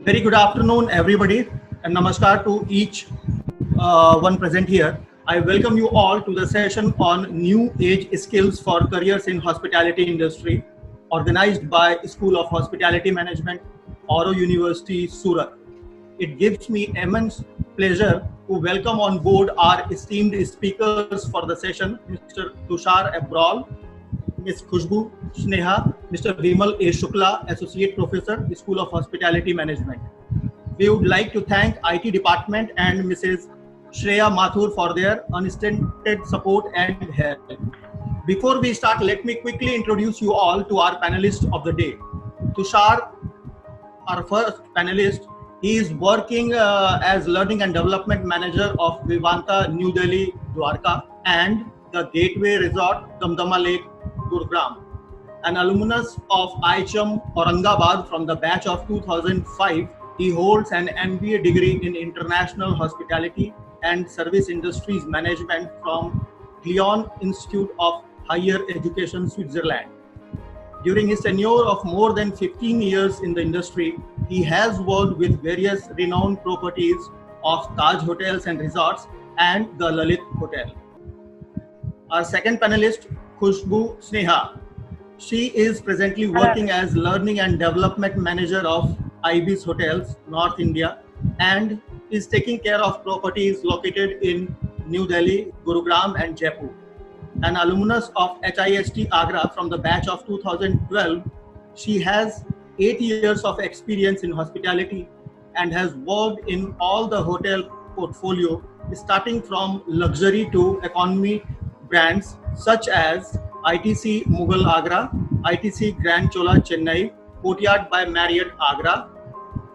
Very good afternoon, everybody, and namaskar to each one present here. I welcome you all to the session on new age skills for careers in hospitality industry, organized by School of Hospitality Management, Oro University, Surat. It gives me immense pleasure to welcome on board our esteemed speakers for the session, Mr. Tushar Abral, Ms. Khushbu Sneha, Mr. Vimal A. Shukla, Associate Professor, School of Hospitality Management. We would like to thank IT department and Mrs. Shreya Mathur for their unstinted support and help. Before we start, let me quickly introduce you all to our panelists of the day. Tushar, our first panelist, he is working as Learning and Development Manager of Vivanta New Delhi, Dwarka, and the Gateway Resort, Damdama Lake, Gurugram. An alumnus of IHM Aurangabad from the batch of 2005, he holds an MBA degree in International Hospitality and Service Industries Management from Lyon Institute of Higher Education, Switzerland. During his tenure of more than 15 years in the industry, he has worked with various renowned properties of Taj Hotels and Resorts and the Lalit Hotel. Our second panelist, Khushbu Sneha. She is presently working as Learning and Development Manager of Ibis Hotels, North India, and is taking care of properties located in New Delhi, Gurugram, and Jaipur. An alumnus of HIST Agra from the batch of 2012, she has 8 years of experience in hospitality and has worked in all the hotel portfolio, starting from luxury to economy brands such as ITC Mughal Agra, ITC Grand Chola Chennai, Courtyard by Marriott Agra,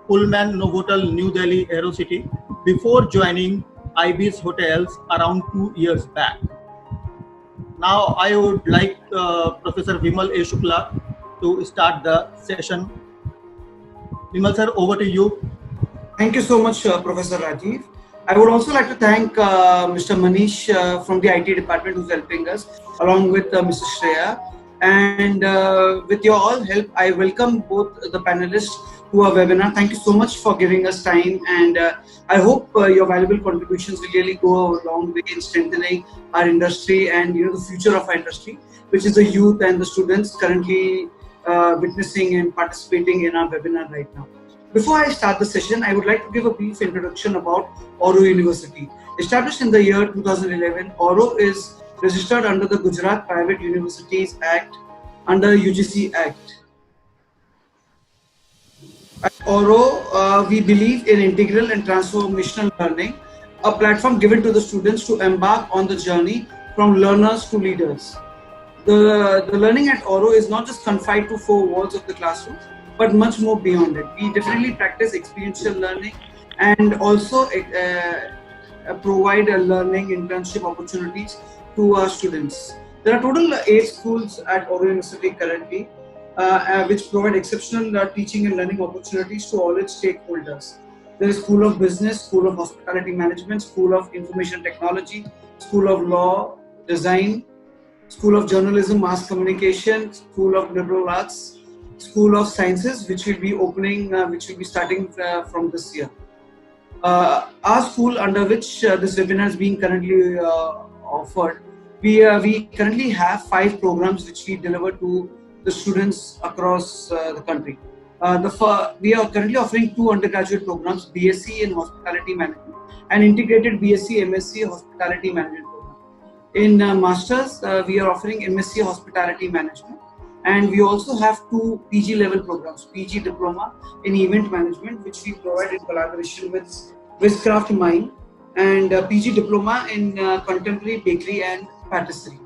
Pullman Novotel New Delhi Aerocity, before joining Ibis Hotels around 2 years back. Now I would like Professor Vimal A. Shukla to start the session. Vimal sir, over to you. Thank you so much, Professor Rajiv. I would also like to thank Mr. Manish from the IT department who's helping us, along with Mrs. Shreya. And with your all help, I welcome both the panelists to our webinar. Thank you so much for giving us time, and I hope your valuable contributions will really go a long way in strengthening our industry and the future of our industry, which is the youth and the students currently witnessing and participating in our webinar right now. Before I start the session, I would like to give a brief introduction about Oro University. Established in the year 2011, Oro is registered under the Gujarat Private Universities Act under UGC Act. At Oro, we believe in integral and transformational learning, a platform given to the students to embark on the journey from learners to leaders. The learning at Oro is not just confined to four walls of the classroom, but much more beyond it. We definitely practice experiential learning and also provide learning internship opportunities to our students. There are total 8 schools at Oro University currently, which provide exceptional teaching and learning opportunities to all its stakeholders. There is School of Business, School of Hospitality Management, School of Information Technology, School of Law, Design, School of Journalism, Mass Communication, School of Liberal Arts, School of Sciences, which will be opening, which will be starting from this year. Our school, under which this webinar is being currently offered, we currently have 5 programs which we deliver to the students across the country. We are currently offering 2 undergraduate programs, BSc in Hospitality Management and Integrated BSc MSc Hospitality Management program. In Masters, we are offering MSc Hospitality Management. And we also have 2 PG level programs, PG Diploma in Event Management, which we provide in collaboration with Wizcraft Mind, and PG Diploma in Contemporary Bakery and Patisserie.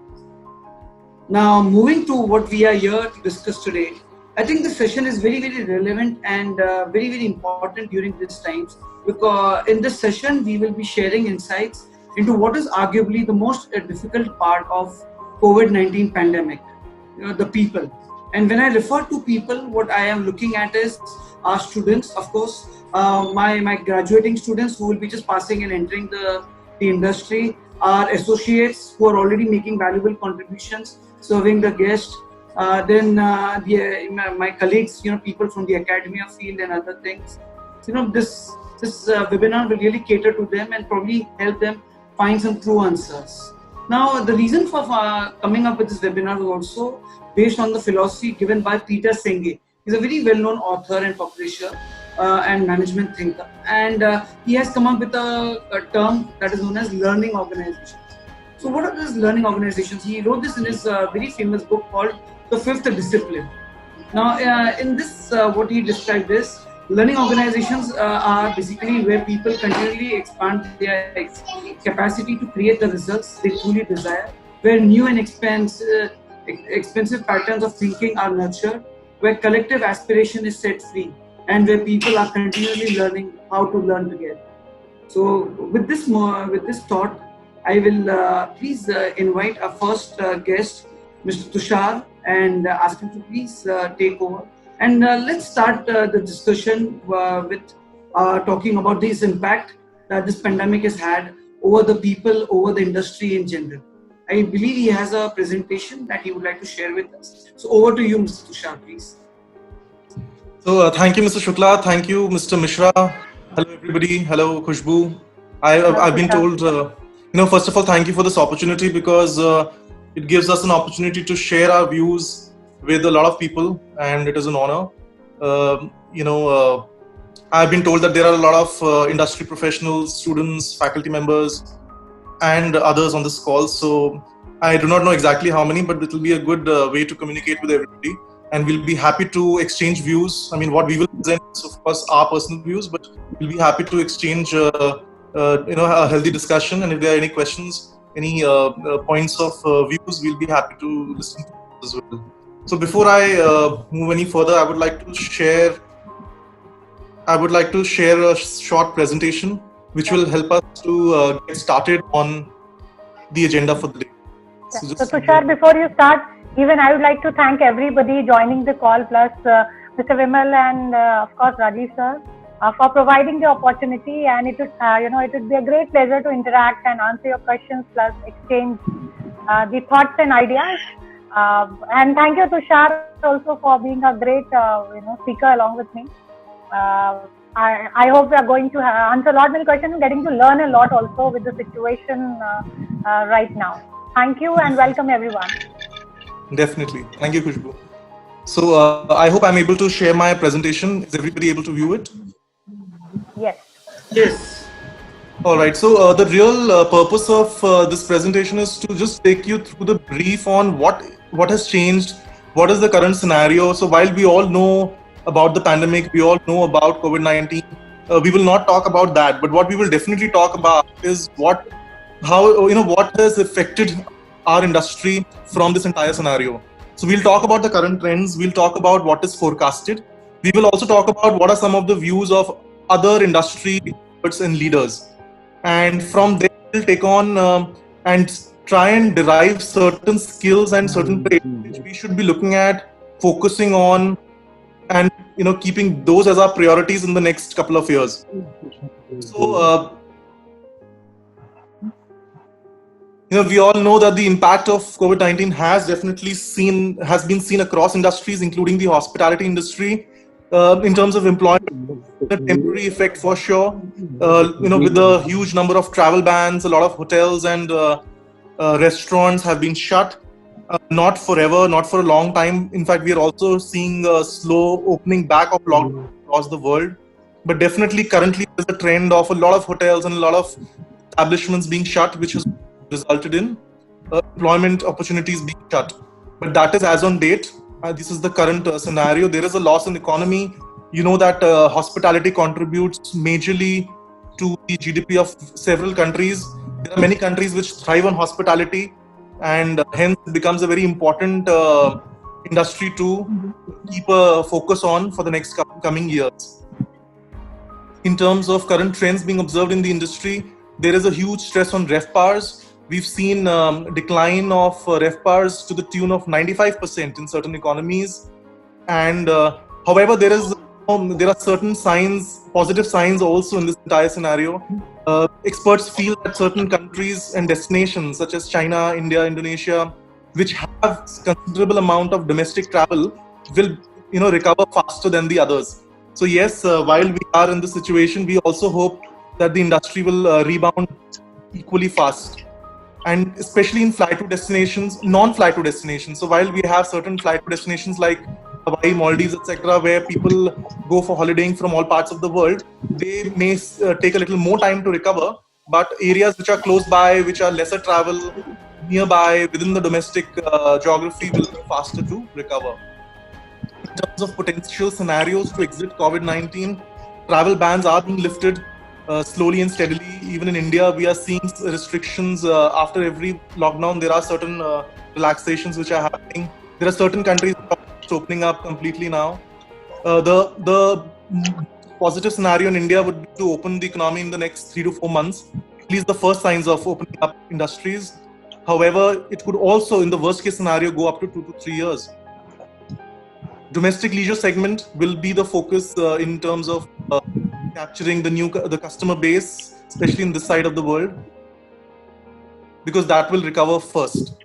Now, moving to what we are here to discuss today, I think the session is very, very relevant and very, very important during these times, because in this session, we will be sharing insights into what is arguably the most difficult part of COVID-19 pandemic. The people. And when I refer to people, what I am looking at is our students, of course, my graduating students who will be just passing and entering the industry, our associates who are already making valuable contributions, serving the guest, then my colleagues, people from the academia field and other things, this webinar will really cater to them and probably help them find some true answers. Now, the reason for coming up with this webinar was also based on the philosophy given by Peter Senge. He's a very well-known author and publisher and management thinker, and he has come up with a term that is known as learning organizations. So what are these learning organizations? He wrote this in his very famous book called The Fifth Discipline. Now, in this, what he described is, learning organizations are basically where people continually expand their capacity to create the results they truly desire, where new and expensive patterns of thinking are nurtured, where collective aspiration is set free, and where people are continually learning how to learn together. So, with this thought, I will please invite our first guest, Mr. Tushar, and ask him to please take over. And let's start the discussion with talking about this impact that this pandemic has had over the people, over the industry in general. I believe he has a presentation that he would like to share with us. So over to you, Mr. Tushar, please. So thank you, Mr. Shukla. Thank you, Mr. Mishra. Hello, everybody. Hello, Khushbu. I've been told, first of all, thank you for this opportunity, because it gives us an opportunity to share our views with a lot of people, and it is an honor. I've been told that there are a lot of industry professionals, students, faculty members, and others on this call. So I do not know exactly how many, but it will be a good way to communicate with everybody. And we'll be happy to exchange views. I mean, what we will present is, of course, our personal views, but we'll be happy to exchange, a healthy discussion. And if there are any questions, any points of views, we'll be happy to listen to as well. So before I move any further, I would like to share a short presentation which will help us to get started on the agenda for the day. So Tushar, before you start, even I would like to thank everybody joining the call, plus Mr. Vimal and of course Rajiv sir, for providing the opportunity. And it would, it would be a great pleasure to interact and answer your questions, plus exchange the thoughts and ideas. And thank you, Tushar, also for being a great, speaker along with me. I hope we are going to answer a lot many questions and getting to learn a lot also with the situation right now. Thank you and welcome everyone. Definitely. Thank you, Khushbu. So I hope I'm able to share my presentation. Is everybody able to view it? Yes. Yes. All right. So the real purpose of this presentation is to just take you through the brief on what has changed, what is the current scenario. So while we all know about the pandemic, we all know about COVID-19, we will not talk about that. But what we will definitely talk about is what has affected our industry from this entire scenario. So we'll talk about the current trends. We'll talk about what is forecasted. We will also talk about what are some of the views of other industry experts and leaders. And from there, we'll take on and try and derive certain skills and certain traits which we should be looking at, focusing on, and keeping those as our priorities in the next couple of years. So we all know that the impact of COVID-19 has been seen across industries, including the hospitality industry. In terms of employment, the temporary effect for sure. With the huge number of travel bans, a lot of hotels and restaurants have been shut. Not forever, not for a long time. In fact, we are also seeing a slow opening back of lockdown across the world. But definitely, currently, there's a trend of a lot of hotels and a lot of establishments being shut, which has resulted in employment opportunities being shut. But that is as on date. This is the current scenario. There is a loss in economy. You know that hospitality contributes majorly to the GDP of several countries. There are many countries which thrive on hospitality, and hence it becomes a very important industry to keep a focus on for the next coming years. In terms of current trends being observed in the industry, there is a huge stress on RevPARs. We've seen decline of RevPARs to the tune of 95% in certain economies. And however, there are certain signs, positive signs also in this entire scenario. Experts feel that certain countries and destinations such as China, India, Indonesia, which have considerable amount of domestic travel, will recover faster than the others. So yes, while we are in this situation, we also hope that the industry will rebound equally fast, and especially in fly-to destinations, non-fly-to destinations. So while we have certain fly-to destinations like Hawaii, Maldives, etc., where people go for holidaying from all parts of the world, they may take a little more time to recover. But areas which are close by, which are lesser travel, nearby, within the domestic geography, will be faster to recover. In terms of potential scenarios to exit COVID-19, travel bans are being lifted slowly and steadily. Even in India, we are seeing restrictions after every lockdown. There are certain relaxations which are happening. There are certain countries opening up completely now. The positive scenario in India would be to open the economy in the next 3 to 4 months. At least the first signs of opening up industries. However, it could also, in the worst case scenario, go up to 2 to 3 years. Domestic leisure segment will be the focus in terms of capturing the customer base, especially in this side of the world, because that will recover first.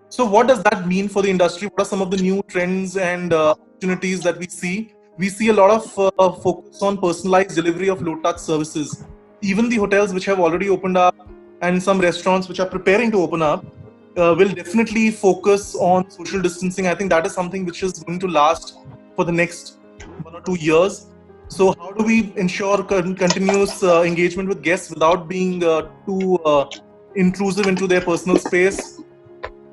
So what does that mean for the industry? What are some of the new trends and opportunities that we see? We see a lot of focus on personalized delivery of low-touch services. Even the hotels which have already opened up and some restaurants which are preparing to open up will definitely focus on social distancing. I think that is something which is going to last for the next 1 or 2 years. So how do we ensure continuous engagement with guests without being too intrusive into their personal space?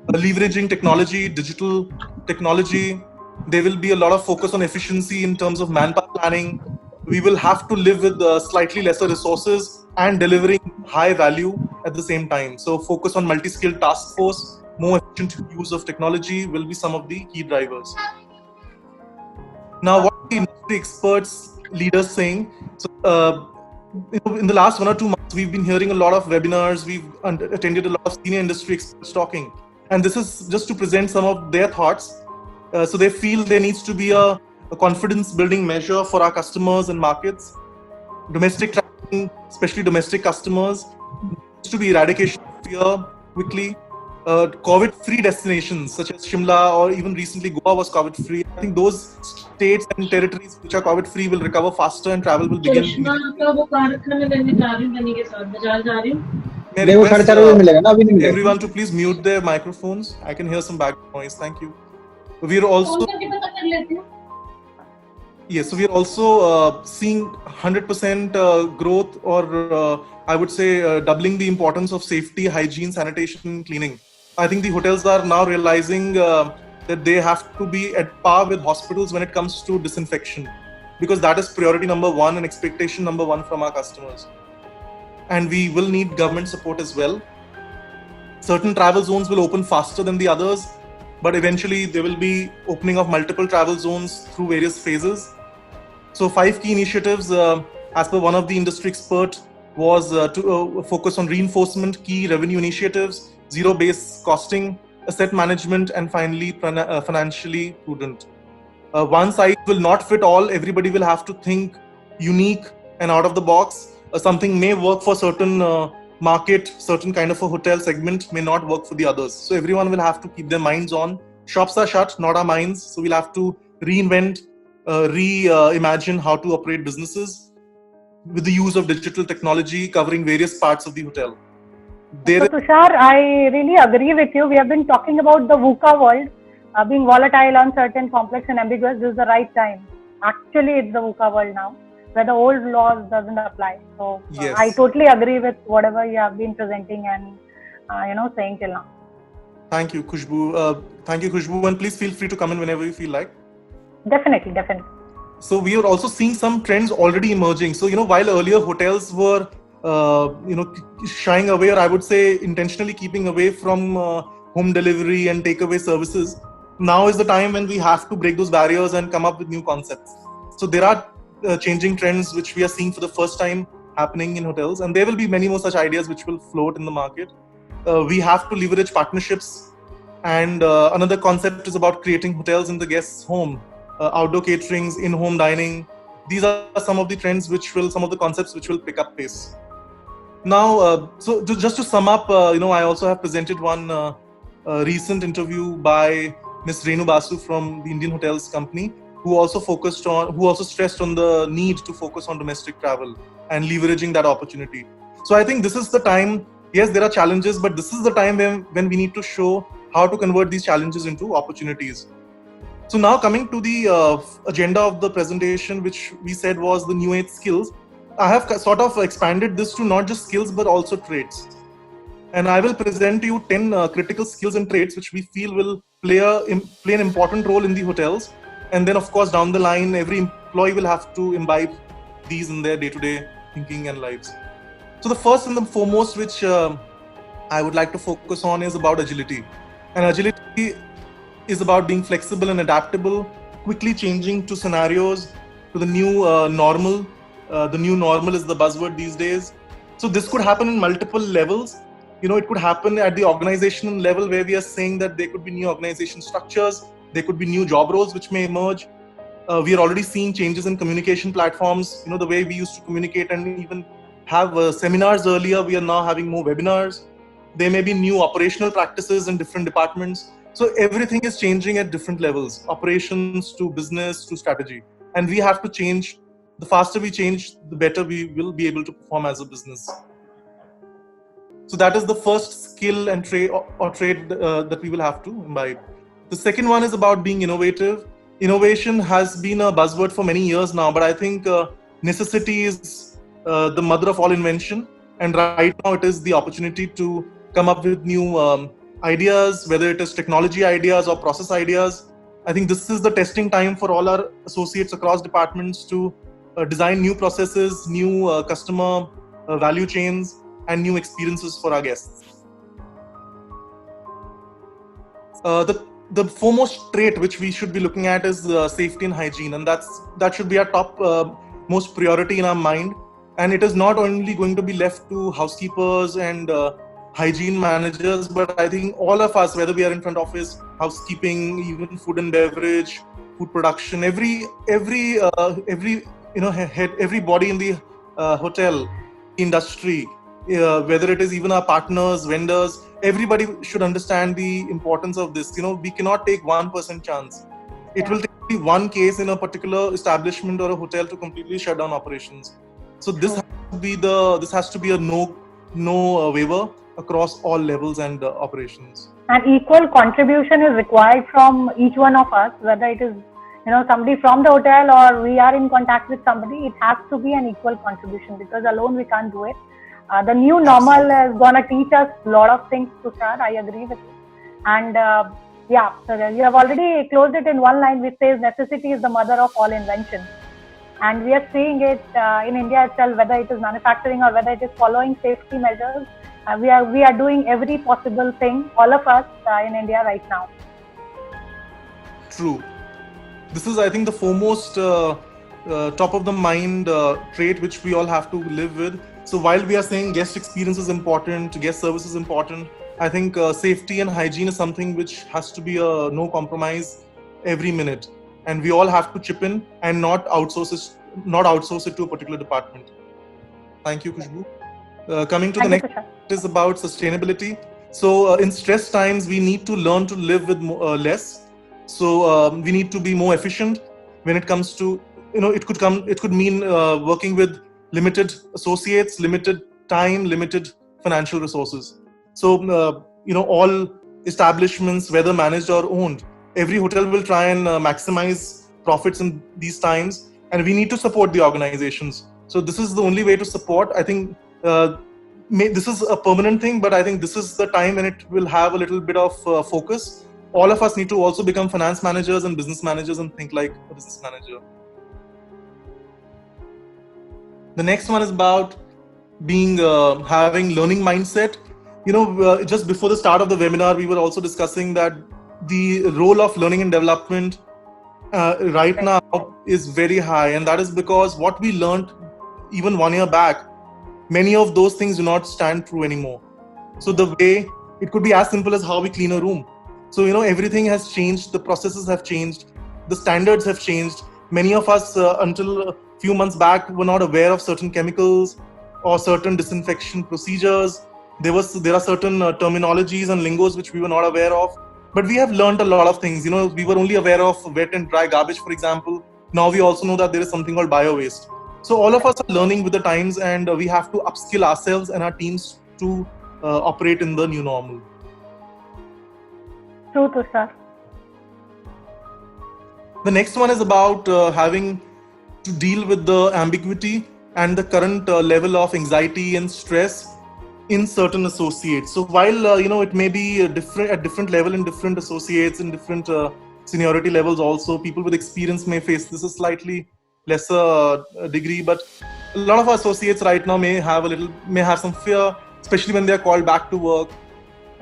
Leveraging technology, digital technology. There will be a lot of focus on efficiency in terms of manpower planning. We will have to live with slightly lesser resources and delivering high value at the same time. So focus on multi-skilled task force, more efficient use of technology will be some of the key drivers. Now, what are the industry experts, leaders saying? So, in the last 1 or 2 months, we've been hearing a lot of webinars. We've attended a lot of senior industry experts talking. And this is just to present some of their thoughts. So they feel there needs to be a confidence building measure for our customers and markets. Domestic tracking, especially domestic customers, needs to be eradication of fear quickly. COVID-free destinations such as Shimla or even recently Goa was COVID-free. I think those states and territories which are COVID-free will recover faster and travel will begin. Everyone to please mute their microphones. I can hear some background noise. Thank you. We are also so we are also seeing 100% growth, or I would say doubling the importance of safety, hygiene, sanitation, cleaning. I think the hotels are now realizing that they have to be at par with hospitals when it comes to disinfection, because that is priority number one and expectation number one from our customers. And we will need government support as well. Certain travel zones will open faster than the others, but eventually there will be opening of multiple travel zones through various phases. So 5 key initiatives, as per one of the industry expert, was to focus on reinforcement, key revenue initiatives, zero-based costing, asset management, and finally financially prudent. One size will not fit all. Everybody will have to think unique and out of the box. Something may work for certain market, certain kind of a hotel segment may not work for the others. So everyone will have to keep their minds on. Shops are shut, not our minds. So we'll have to reinvent, reimagine how to operate businesses with the use of digital technology covering various parts of the hotel. So Tushar, I really agree with you. We have been talking about the VUCA world being volatile, uncertain, complex and ambiguous. This is the right time. Actually, it's the VUCA world now, where the old laws doesn't apply. So yes. I totally agree with whatever you have been presenting and saying till now. Thank you, Khushbu. Thank you, Khushbu. And please feel free to come in whenever you feel like. Definitely. So we are also seeing some trends already emerging. So while earlier hotels were shying away, or I would say intentionally keeping away from home delivery and takeaway services, now is the time when we have to break those barriers and come up with new concepts. So there are changing trends which we are seeing for the first time happening in hotels, and there will be many more such ideas which will float in the market. We have to leverage partnerships, and another concept is about creating hotels in the guest's home, outdoor caterings, in-home dining. These are some of the trends some of the concepts which will pick up pace. Now, so just to sum up, I also have presented one recent interview by Ms. Renu Basu from the Indian Hotels Company. who also stressed on the need to focus on domestic travel and leveraging that opportunity. So I think this is the time. Yes, there are challenges, but this is the time when we need to show how to convert these challenges into opportunities. So now coming to the agenda of the presentation, which we said was the new age skills, I have sort of expanded this to not just skills, but also traits. And I will present to you 10 critical skills and traits which we feel will play an important role in the hotels. And then, of course, down the line, every employee will have to imbibe these in their day-to-day thinking and lives. So the first and the foremost, which I would like to focus on, is about agility. And agility is about being flexible and adaptable, quickly changing to scenarios, to the new normal. The new normal is the buzzword these days. So this could happen in multiple levels. It could happen at the organizational level, where we are saying that there could be new organization structures, there could be new job roles which may emerge. We are already seeing changes in communication platforms. The way we used to communicate and even have seminars earlier, we are now having more webinars. There may be new operational practices in different departments. So everything is changing at different levels, operations to business to strategy. And we have to change. The faster we change, the better we will be able to perform as a business. So that is the first skill and trait that we will have to imbibe. The second one is about being innovative. Innovation has been a buzzword for many years now, but I think necessity is the mother of all invention. And right now it is the opportunity to come up with new ideas, whether it is technology ideas or process ideas. I think this is the testing time for all our associates across departments to design new processes, new customer value chains, and new experiences for our guests. The foremost trait which we should be looking at is safety and hygiene, and that should be our top most priority in our mind. And it is not only going to be left to housekeepers and hygiene managers, but I think all of us, whether we are in front office, housekeeping, even food and beverage, food production, every everybody in the hotel industry, whether it is even our partners, vendors, everybody should understand the importance of this. We cannot take 1% chance. It will take one case in a particular establishment or a hotel to completely shut down operations. So this has to be a no waiver across all levels and operations. And equal contribution is required from each one of us, whether it is somebody from the hotel or we are in contact with somebody. It has to be an equal contribution, because alone we can't do it. The new normal is going to teach us a lot of things, Tushar. I agree with you. And so you have already closed it in one line which says necessity is the mother of all invention. And we are seeing it in India itself, whether it is manufacturing or whether it is following safety measures. We are doing every possible thing, all of us in India right now. True. This is, I think, the foremost top of the mind trait which we all have to live with. So while we are saying guest experience is important, guest service is important, I think safety and hygiene is something which has to be a no compromise every minute. And we all have to chip in and not outsource it to a particular department. Thank you, Khushbu. Coming to the next, it is about sustainability. So in stress times, we need to learn to live with less. So we need to be more efficient when it comes to, it could mean working with limited associates, limited time, limited financial resources. So, all establishments, whether managed or owned, every hotel will try and maximize profits in these times, and we need to support the organizations. So this is the only way to support. I think this is a permanent thing, but I think this is the time when it will have a little bit of focus. All of us need to also become finance managers and business managers and think like a business manager. The next one is about being having learning mindset. Just before the start of the webinar, we were also discussing that the role of learning and development right now is very high, and that is because what we learned even 1 year back, many of those things do not stand true anymore. So the way, it could be as simple as how we clean a room. So everything has changed, the processes have changed, the standards have changed. Many of us until a few months back were not aware of certain chemicals or certain disinfection procedures. There are certain terminologies and lingos which we were not aware of. but we have learned a lot of things. We were only aware of wet and dry garbage, for example. Now we also know that there is something called bio waste. So all of us are learning with the times, and we have to upskill ourselves and our teams to operate in the new normal. True, Tushar. The next one is about having to deal with the ambiguity and the current level of anxiety and stress in certain associates. So while it may be different at different level in different associates in different seniority levels, also people with experience may face this a slightly lesser degree, but a lot of our associates right now may have some fear, especially when they are called back to work.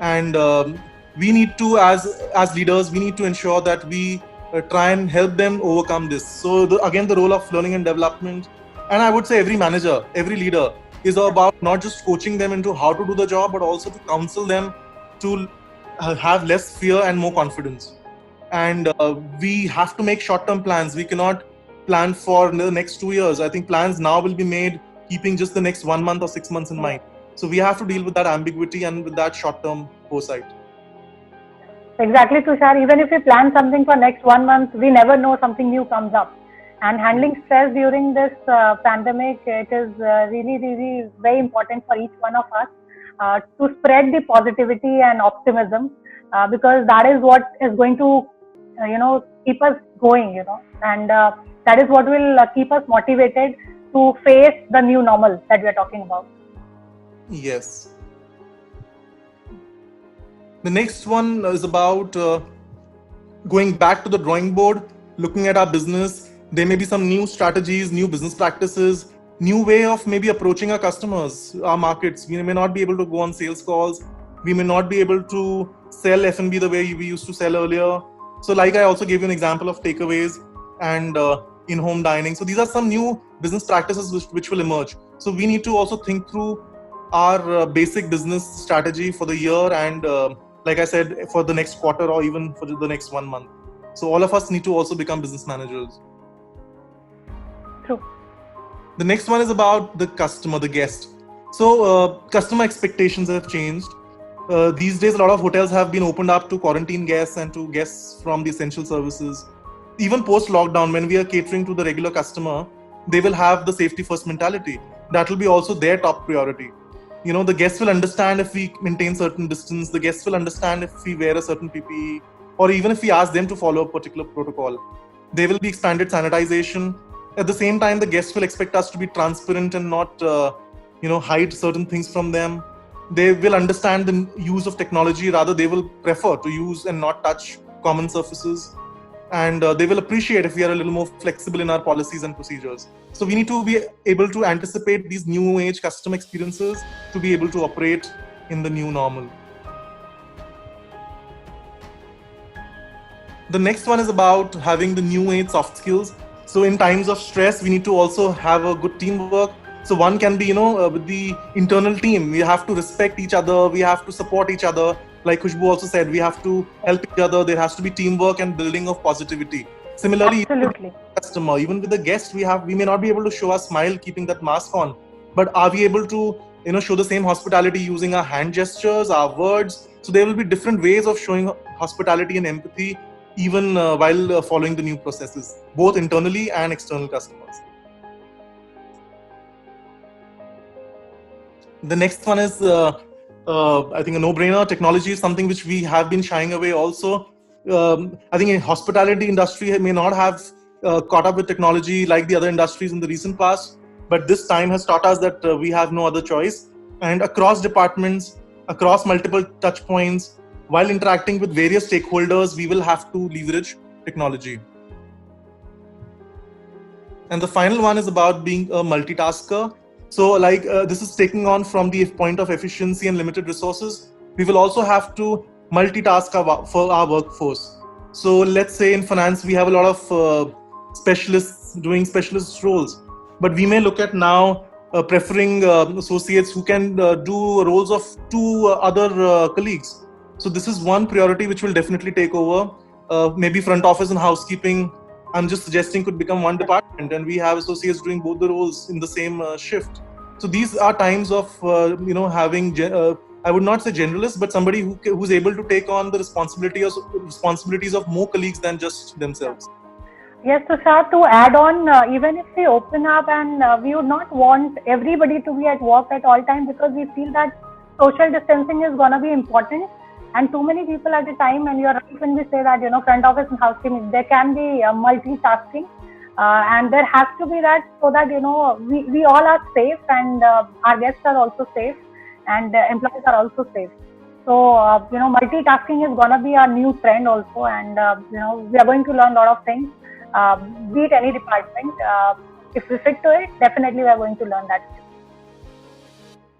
And we need to, as leaders, we need to ensure that we try and help them overcome this. So again, the role of learning and development, and I would say every manager, every leader, is about not just coaching them into how to do the job, but also to counsel them to have less fear and more confidence. And we have to make short-term plans. We cannot plan for the next 2 years. I think plans now will be made keeping just the next 1 month or 6 months in mind. So we have to deal with that ambiguity and with that short-term foresight. Exactly, Tushar. Even if we plan something for next 1 month, we never know something new comes up. And handling stress during this pandemic, it is really, really very important for each one of us to spread the positivity and optimism, because that is what is going to, keep us going, and that is what will keep us motivated to face the new normal that we are talking about. Yes. The next one is about going back to the drawing board, looking at our business. There may be some new strategies, new business practices, new way of maybe approaching our customers, our markets. We may not be able to go on sales calls. We may not be able to sell F&B the way we used to sell earlier. So like I also gave you an example of takeaways and in-home dining. So these are some new business practices which will emerge. So we need to also think through our basic business strategy for the year and like I said, for the next quarter or even for the next 1 month. So all of us need to also become business managers. True. The next one is about the customer, the guest. So customer expectations have changed. These days, a lot of hotels have been opened up to quarantine guests and to guests from the essential services. Even post-lockdown, when we are catering to the regular customer, they will have the safety first mentality. That will be also their top priority. The guests will understand if we maintain certain distance. The guests will understand if we wear a certain PPE, or even if we ask them to follow a particular protocol. There will be expanded sanitization. At the same time, the guests will expect us to be transparent and not, hide certain things from them. They will understand the use of technology. Rather, they will prefer to use and not touch common surfaces. And they will appreciate if we are a little more flexible in our policies and procedures. So we need to be able to anticipate these new age customer experiences to be able to operate in the new normal. The next one is about having the new age soft skills. So in times of stress, we need to also have a good teamwork. So one can be, with the internal team, we have to respect each other. We have to support each other. Like Khushbu also said, we have to help each other. There has to be teamwork and building of positivity. Similarly, absolutely. Customer, even with the guest, we may not be able to show a smile keeping that mask on, but are we able to, show the same hospitality using our hand gestures, our words? So there will be different ways of showing hospitality and empathy, even while following the new processes, both internally and external customers. The next one is, I think, a no-brainer. Technology is something which we have been shying away also. I think in hospitality industry may not have caught up with technology like the other industries in the recent past, but this time has taught us that we have no other choice. And across departments, across multiple touch points, while interacting with various stakeholders, we will have to leverage technology. And the final one is about being a multitasker. So this is taking on from the point of efficiency and limited resources. We will also have to multitask for our workforce. So let's say in finance, we have a lot of specialists doing specialist roles, but we may look at now preferring associates who can do roles of 2 other colleagues. So this is one priority which will definitely take over. Maybe front office and housekeeping, I'm just suggesting, could become one department, and we have associates doing both the roles in the same shift. So these are times of having I would not say generalist, but somebody who's able to take on the responsibilities of more colleagues than just themselves. Yes, Tushar, to add on, even if we open up and we would not want everybody to be at work at all times, because we feel that social distancing is going to be important, and too many people at a time, and you're right when we say that, front office and housekeeping, there can be multitasking, and there has to be that, so that, we all are safe, and our guests are also safe, and employees are also safe. So, multitasking is going to be a new trend also, and, we are going to learn a lot of things. Be it any department, if we fit to it, definitely we are going to learn that.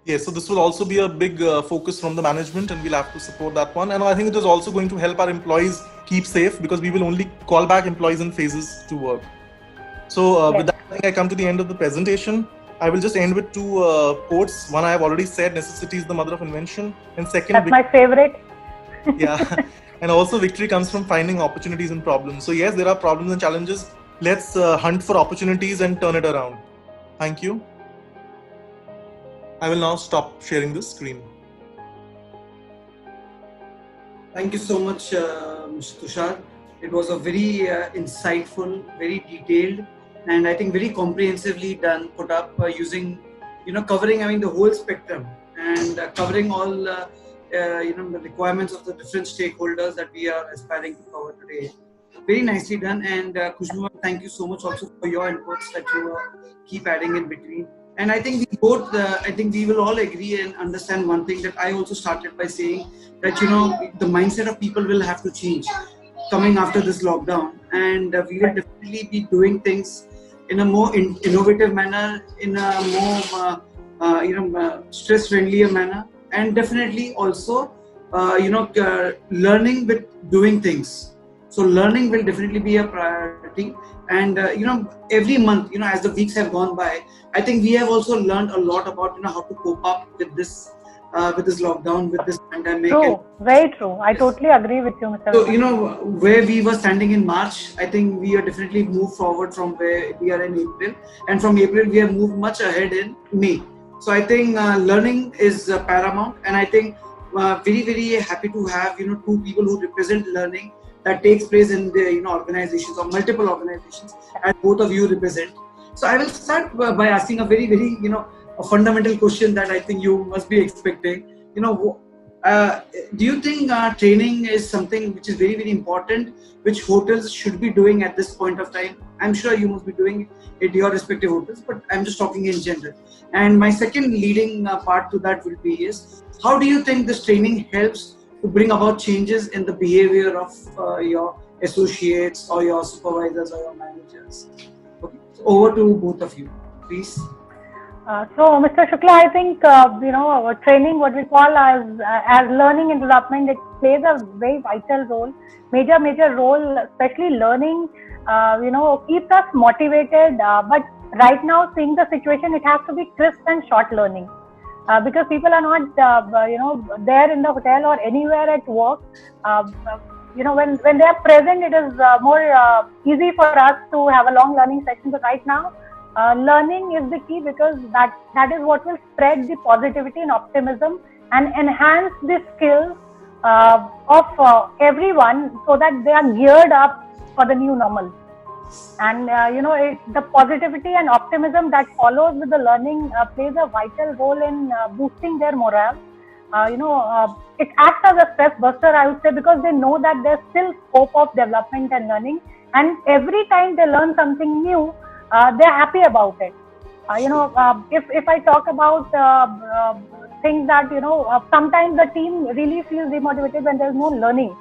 Yes, so this will also be a big focus from the management, and we'll have to support that one. And I think it is also going to help our employees keep safe, because we will only call back employees in phases to work. So Yes. with that, I come to the end of the presentation. I will just end with two quotes. One I have already said, necessity is the mother of invention. And second, That's my favorite. yeah. And also victory comes from finding opportunities and problems. So yes, there are problems and challenges. Let's hunt for opportunities and turn it around. Thank you. I will now stop sharing this screen. Thank you so much, Mr. Tushar. It was a very insightful, very detailed, and I think very comprehensively done, put up using, covering, the whole spectrum, and covering all, the requirements of the different stakeholders that we are aspiring to cover today. Very nicely done. And Khushbu, thank you so much also for your inputs that you keep adding in between. And I think we both, we will all agree and understand one thing that I also started by saying that, the mindset of people will have to change coming after this lockdown. And we will definitely be doing things in a more innovative manner, in a more, stress-friendlier manner. And definitely also, learning with doing things. So learning will definitely be a priority. And, every month, as the weeks have gone by, I think we have also learned a lot about, how to cope up with this lockdown, with this pandemic. True, very true. I totally agree with you, Mr. So, where we were standing in March, I think we are definitely moved forward from where we are in April. And from April, we have moved much ahead in May. So I think learning is paramount. And I think very, very happy to have, two people who represent learning that takes place in the organizations or multiple organizations, and both of you represent. So I will start by asking a very, very a fundamental question that I think you must be expecting. Do you think training is something which is very, very important, which hotels should be doing at this point of time? I'm sure you must be doing it at your respective hotels, but I'm just talking in general. And my second leading part to that will be is, how do you think this training helps to bring about changes in the behavior of your associates or your supervisors or your managers? Okay. So over to both of you, please. So, Mr. Shukla, I think, training, what we call as learning and development, it plays a very vital role, major role, especially learning, keeps us motivated. But right now, seeing the situation, it has to be crisp and short learning. Because people are not, there in the hotel or anywhere at work. When they are present, it is more easy for us to have a long learning session. But right now, learning is the key, because that is what will spread the positivity and optimism and enhance the skills of everyone, so that they are geared up for the new normal. And the positivity and optimism that follows with the learning plays a vital role in boosting their morale. It acts as a stress buster, I would say, because they know that there's still scope of development and learning, and every time they learn something new, they're happy about it. If I talk about things that, sometimes the team really feels demotivated when there's no learning.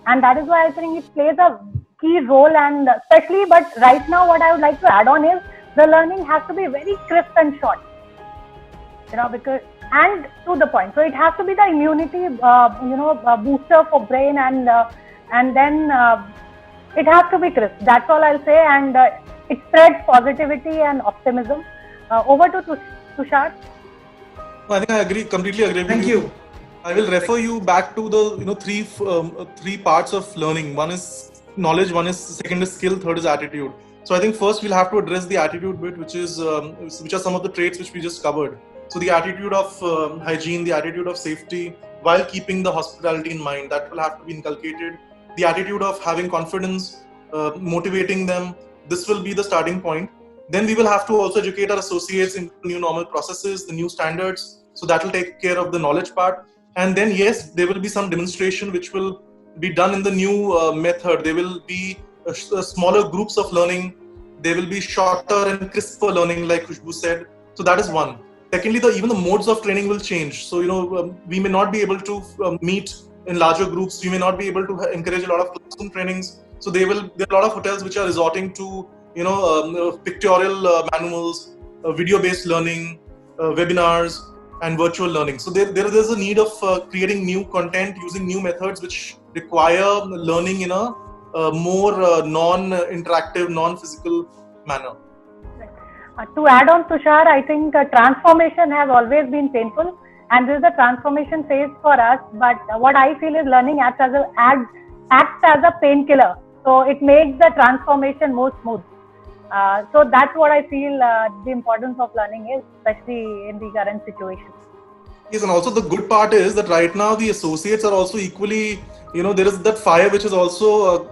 And that is why I think it plays a key role, and especially, but right now what I would like to add on is the learning has to be very crisp and short, because, and to the point. So it has to be the immunity, booster for brain, and then it has to be crisp. That's all I'll say. And it spreads positivity and optimism. Over to Tushar. I think I completely agree with you. Thank you. I will refer you back to the three parts of learning. One is knowledge, second is skill, third is attitude. So I think first we'll have to address the attitude bit, which are some of the traits which we just covered. So the attitude of hygiene, the attitude of safety, while keeping the hospitality in mind, that will have to be inculcated. The attitude of having confidence, motivating them, this will be the starting point. Then we will have to also educate our associates in new normal processes, the new standards. So that will take care of the knowledge part. And then yes, there will be some demonstration which will be done in the new method. There will be smaller groups of learning. There will be shorter and crisper learning, like Khushbu said. So that is one. Secondly, even the modes of training will change. So we may not be able to meet in larger groups. We may not be able to encourage a lot of classroom trainings. So there are a lot of hotels which are resorting to pictorial manuals, video-based learning, webinars, and virtual learning. So there is a need of creating new content using new methods which require learning in a more non-interactive, non-physical manner. To add on, Tushar, I think transformation has always been painful, and this is the transformation phase for us. But what I feel is learning acts as a painkiller, so it makes the transformation more smooth. So that's what I feel the importance of learning is, especially in the current situation. Yes, and also the good part is that right now the associates are also equally, there is that fire which is also,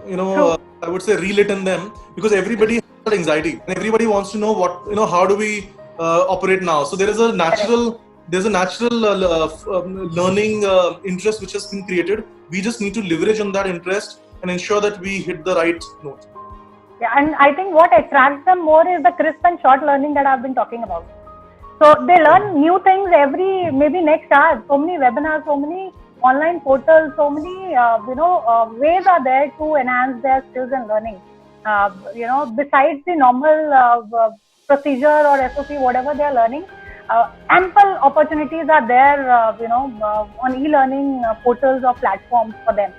I would say relit in them, because everybody has that anxiety and everybody wants to know how do we operate now. So there is a natural, learning interest which has been created. We just need to leverage on that interest and ensure that we hit the right note. Yeah, and I think what attracts them more is the crisp and short learning that I've been talking about. So they learn new things maybe next hour. So many webinars, so many online portals, so many ways are there to enhance their skills and learning. Besides the normal procedure or SOP, whatever they are learning, ample opportunities are there, on e-learning portals or platforms for them.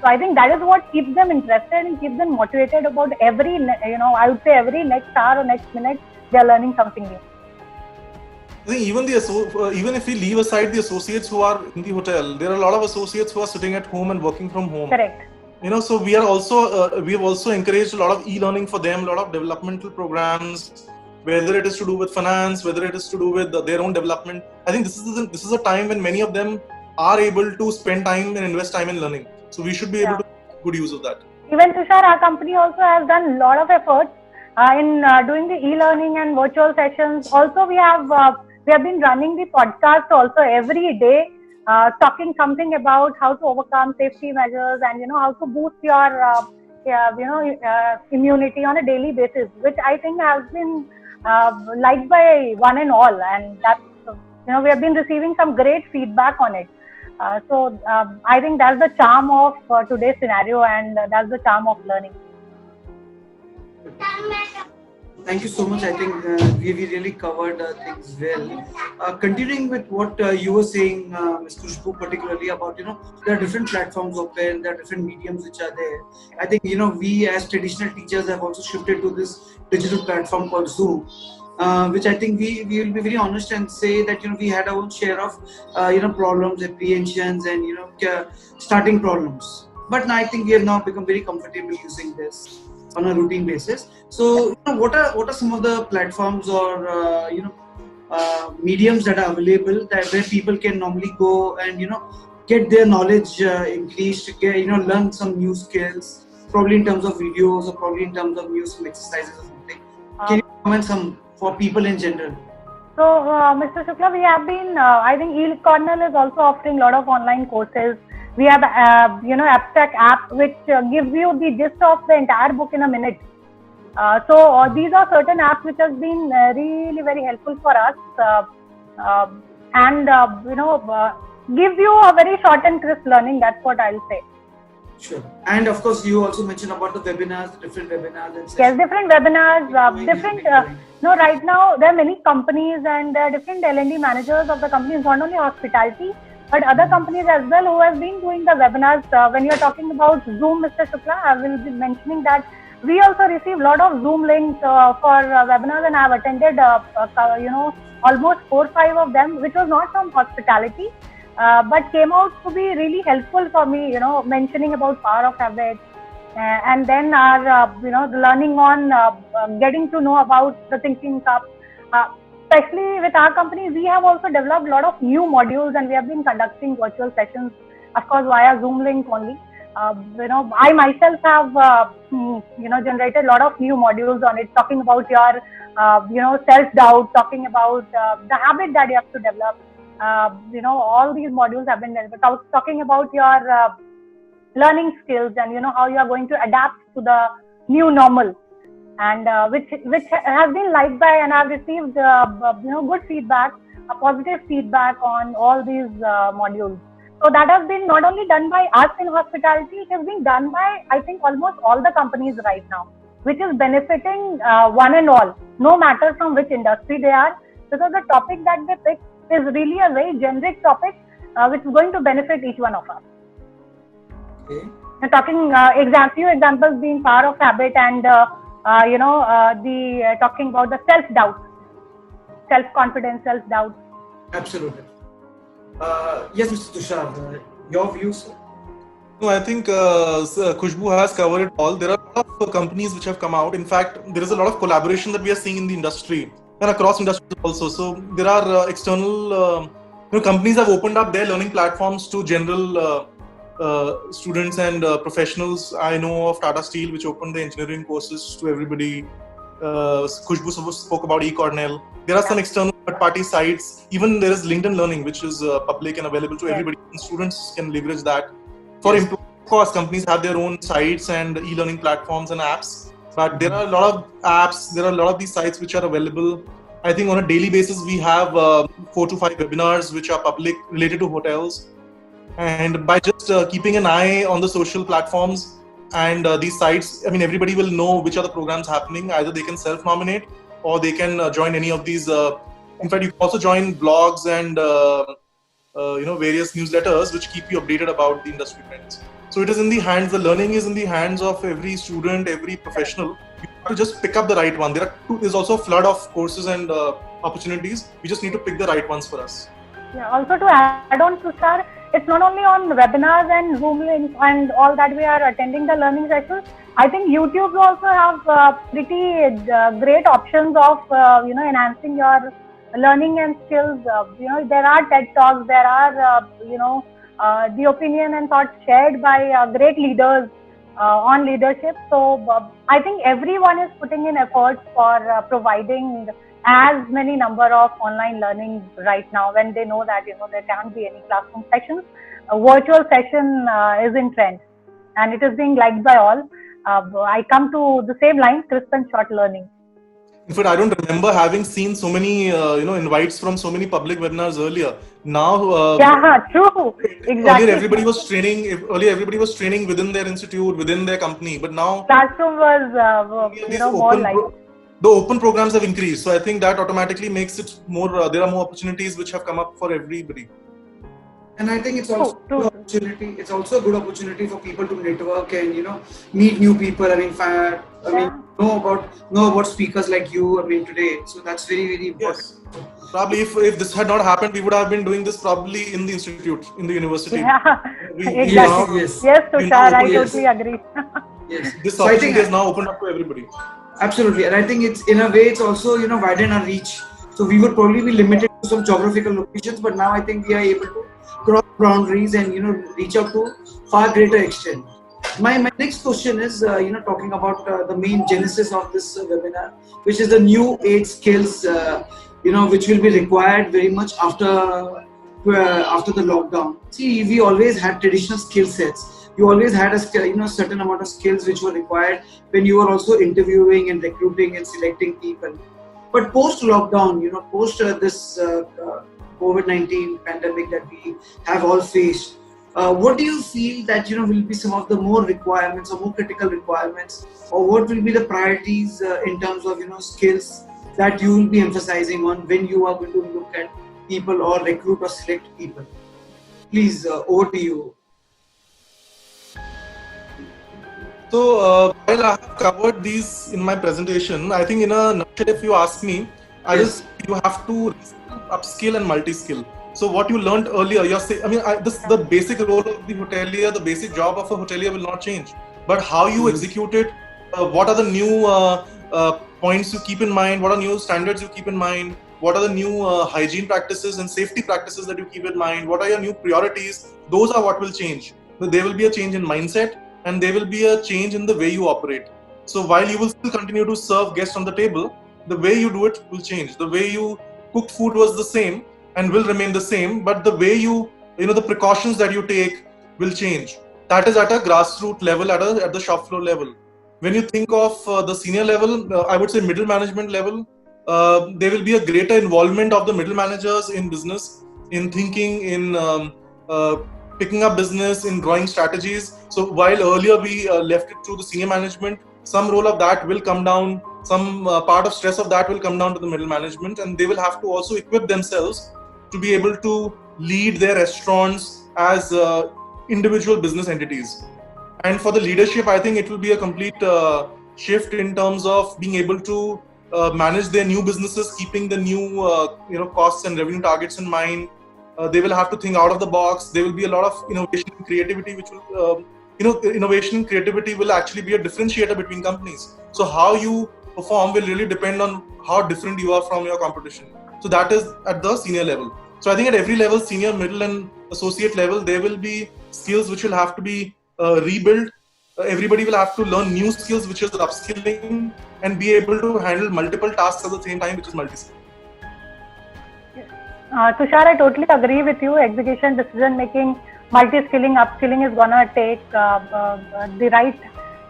So I think that is what keeps them interested and keeps them motivated about every next hour or next minute, they are learning something new. I think even if we leave aside the associates who are in the hotel, there are a lot of associates who are sitting at home and working from home. Correct. So we have also encouraged a lot of e-learning for them, a lot of developmental programs, whether it is to do with finance, whether it is to do with their own development. I think this is a time when many of them are able to spend time and invest time in learning. So we should be able to make good use of that. Even Tushar, our company also has done a lot of efforts in doing the e-learning and virtual sessions. Also, we have been running the podcast also every day, talking something about how to overcome safety measures and how to boost your immunity on a daily basis, which I think has been liked by one and all, and that's we have been receiving some great feedback on it. So I think that's the charm of today's scenario, and that's the charm of learning. Thank you so much. I think we really covered things well. Continuing with what you were saying, Ms. Khushbu, particularly about, there are different platforms open, there are different mediums which are there. I think, we as traditional teachers have also shifted to this digital platform called Zoom, which I think we will be very honest and say that, we had our own share of, problems, apprehensions and, starting problems. But now I think we have now become very comfortable using this on a routine basis. So, what are some of the platforms or mediums that are available where people can normally go and get their knowledge increased, learn some new skills, probably in terms of videos or probably in terms of some exercises or something. Can you comment some for people in general? So, Mr. Shukla, we have been, I think eCornell is also offering a lot of online courses. We have, Abstract app, which gives you the gist of the entire book in a minute. So these are certain apps which have been really very helpful for us, and give you a very short and crisp learning. That's what I'll say. Sure. And of course, you also mentioned about the webinars, the different webinars. And yes, different webinars, right now there are many companies and there are different L&D managers of the companies, not only hospitality, but other companies as well who have been doing the webinars. When you are talking about Zoom, Mr. Shukla, I will be mentioning that we also receive a lot of Zoom links for webinars, and I have attended, almost 4 or 5 of them, which was not from hospitality, but came out to be really helpful for me, mentioning about power of habit, and then our, the learning on getting to know about the Thinking Cup. especially with our company, we have also developed a lot of new modules, and we have been conducting virtual sessions, of course, via Zoom link only. I myself have, generated a lot of new modules on it, talking about your, self-doubt, talking about the habit that you have to develop. All these modules have been developed, talking about your learning skills and, how you are going to adapt to the new normal. And which has been liked by, and I've received good feedback, positive feedback on all these modules. So that has been not only done by us in hospitality, it has been done by, I think, almost all the companies right now, which is benefiting one and all, no matter from which industry they are, because the topic that they pick is really a very generic topic which is going to benefit each one of us. Okay. Talking few examples being power of habit and talking about the self-doubt, self-confidence, self-doubt. Absolutely. Yes, Mr. Tushar, your views? No, I think Khushbu has covered it all. There are a lot of companies which have come out. In fact, there is a lot of collaboration that we are seeing in the industry and across industries also. So there are external companies have opened up their learning platforms to general students and professionals. I know of Tata Steel, which opened the engineering courses to everybody. Khushbu spoke about eCornell. There are some external third-party sites. Even there is LinkedIn Learning, which is public and available to everybody. And students can leverage that. For employees, of course, companies have their own sites and e-learning platforms and apps. But there are a lot of apps. There are a lot of these sites which are available. I think on a daily basis, we have 4 to 5 webinars which are public related to hotels. And by just keeping an eye on the social platforms and these sites, I mean, everybody will know which are the programs happening. Either they can self-nominate or they can join any of these. In fact, you can also join blogs and various newsletters which keep you updated about the industry trends. So it is in the hands. The learning is in the hands of every student, every professional. You have to just pick up the right one. There's also a flood of courses and opportunities. We just need to pick the right ones for us. Yeah. Also to add on, Tushar, it's not only on webinars and Zoom links and all that we are attending the learning sessions. I think YouTube also have pretty great options of enhancing your learning and skills. There are TED Talks, there are the opinion and thoughts shared by great leaders on leadership. So I think everyone is putting in efforts for providing as many number of online learning right now, when they know that there can't be any classroom sessions. A virtual session is in trend and it is being liked by all. I come to the same line, crisp and short learning. In fact, I don't remember having seen so many invites from so many public webinars earlier. Now, true, exactly. Earlier, everybody was training within their institute, within their company, but now classroom was more like. The open programs have increased, so I think that automatically makes it more. There are more opportunities which have come up for everybody. And I think it's also a good opportunity. It's also a good opportunity for people to network and meet new people. I mean, know about speakers like you. I mean, today. So that's very, very important. Yes. Probably if this had not happened, we would have been doing this probably in the institute, in the university. Yeah, exactly. Yes, Tushar, I totally agree. Yes. This opportunity is now opened up to everybody. Absolutely, and I think it's in a way it's also widen our reach. So we would probably be limited to some geographical locations, but now I think we are able to cross boundaries and reach out to far greater extent. My next question is talking about the main genesis of this webinar, which is the new age skills which will be required very much after the lockdown. See, we always had traditional skill sets. You always had a certain amount of skills which were required when you were also interviewing and recruiting and selecting people. But post lockdown, post this COVID-19 pandemic that we have all faced, what do you feel that will be some of the more requirements or more critical requirements, or what will be the priorities in terms of skills that you will be emphasizing on when you are going to look at people or recruit or select people? Please, over to you. So while I have covered these in my presentation, I think in a nutshell, if you ask me, you have to upskill and multi-skill. So what you learned earlier, the basic role of the hotelier, the basic job of a hotelier will not change. But how you execute it, what are the new points you keep in mind, what are new standards you keep in mind, What are the new hygiene practices and safety practices that you keep in mind? What are your new priorities? Those are what will change. There will be a change in mindset, and there will be a change in the way you operate. So while you will still continue to serve guests on the table, the way you do it will change. The way you cooked food was the same and will remain the same, but the way the precautions that you take will change. That is at a grassroots level, at the shop floor level. When you think of the senior level, I would say middle management level, there will be a greater involvement of the middle managers in business, in thinking, in picking up business, in drawing strategies. So while earlier we left it to the senior management, some role of that will come down, some part of stress of that will come down to the middle management, and they will have to also equip themselves to be able to lead their restaurants as individual business entities. And for the leadership, I think it will be a complete shift in terms of being able to manage their new businesses, keeping the new costs and revenue targets in mind. They will have to think out of the box. There will be a lot of innovation and creativity, which will innovation and creativity will actually be a differentiator between companies. So how you perform will really depend on how different you are from your competition. So that is at the senior level. So I think at every level, senior, middle and associate level, there will be skills which will have to be rebuilt. Everybody will have to learn new skills, which is upskilling, and be able to handle multiple tasks at the same time, which is multi-skill. Tushar, I totally agree with you. Execution, decision making, multi-skilling, upskilling is gonna take the right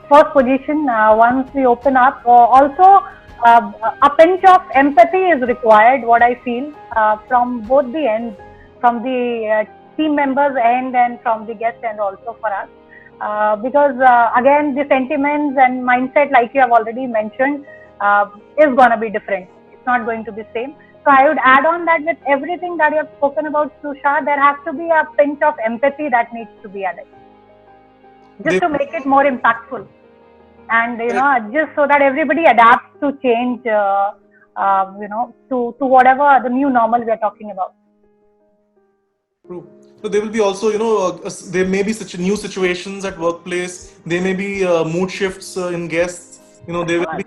first position once we open up. Also, a pinch of empathy is required, what I feel, from both the ends, from the team members end and from the guest end also for us. Because again, the sentiments and mindset, like you have already mentioned, is going to be different. It's not going to be same. So I would add on that with everything that you have spoken about, Tushar, there has to be a pinch of empathy that needs to be added, just to make it more impactful, and just so that everybody adapts to change, to whatever the new normal we are talking about. True. So there will be also, there may be such new situations at workplace. There may be mood shifts in guests. There will be,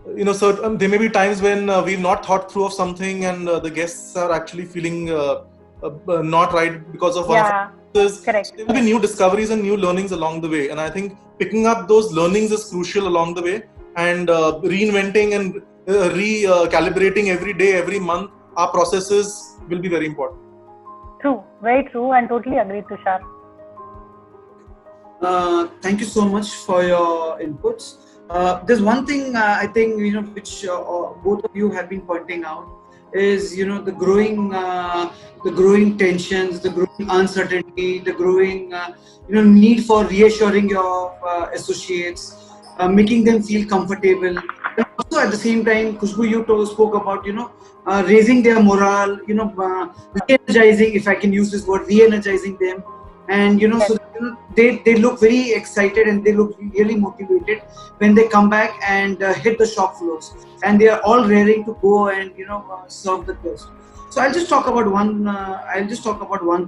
there may be times when we've not thought through of something, and the guests are actually feeling not right because of one of the correct. So there will be new discoveries and new learnings along the way. And I think picking up those learnings is crucial along the way, and reinventing and recalibrating every day, every month, our processes will be very important. True, very true, and totally agree, Tushar. Thank you so much for your inputs. There's one thing I think which both of you have been pointing out is the growing tensions, the growing uncertainty, the growing need for reassuring your associates, making them feel comfortable. And also at the same time, Khushbu, you spoke about raising their morale, re-energizing, if I can use this word, re-energizing them, and so that, they look very excited and they look really motivated when they come back and hit the shop floors, and they are all raring to go and serve the guests. So I'll just talk about one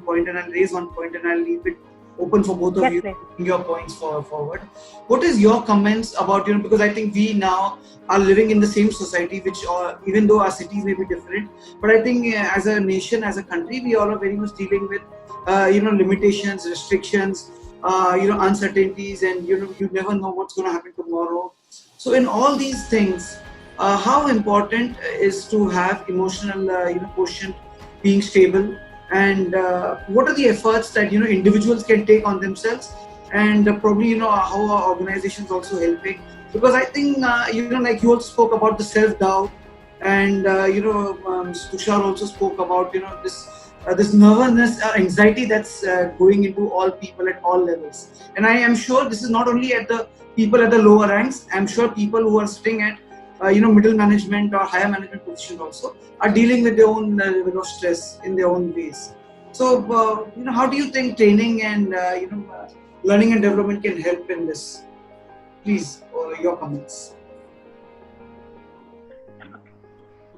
point, and I'll raise one point, and I'll leave it open for both of you to bring your points forward. What is your comments about, because I think we now are living in the same society, which even though our cities may be different, but I think as a nation, as a country, we all are very much dealing with limitations, restrictions, uncertainties, and you never know what's going to happen tomorrow. So in all these things, how important is to have emotional quotient being stable, and what are the efforts that individuals can take on themselves, and probably how our organizations also helping, because I think like you also spoke about the self-doubt, and Tushar also spoke about this nervousness, anxiety that's going into all people at all levels. And I am sure this is not only at the people at the lower ranks. I'm sure people who are sitting at middle management or higher management position also are dealing with their own level of stress in their own ways. So how do you think training and learning and development can help in this? Please, your comments.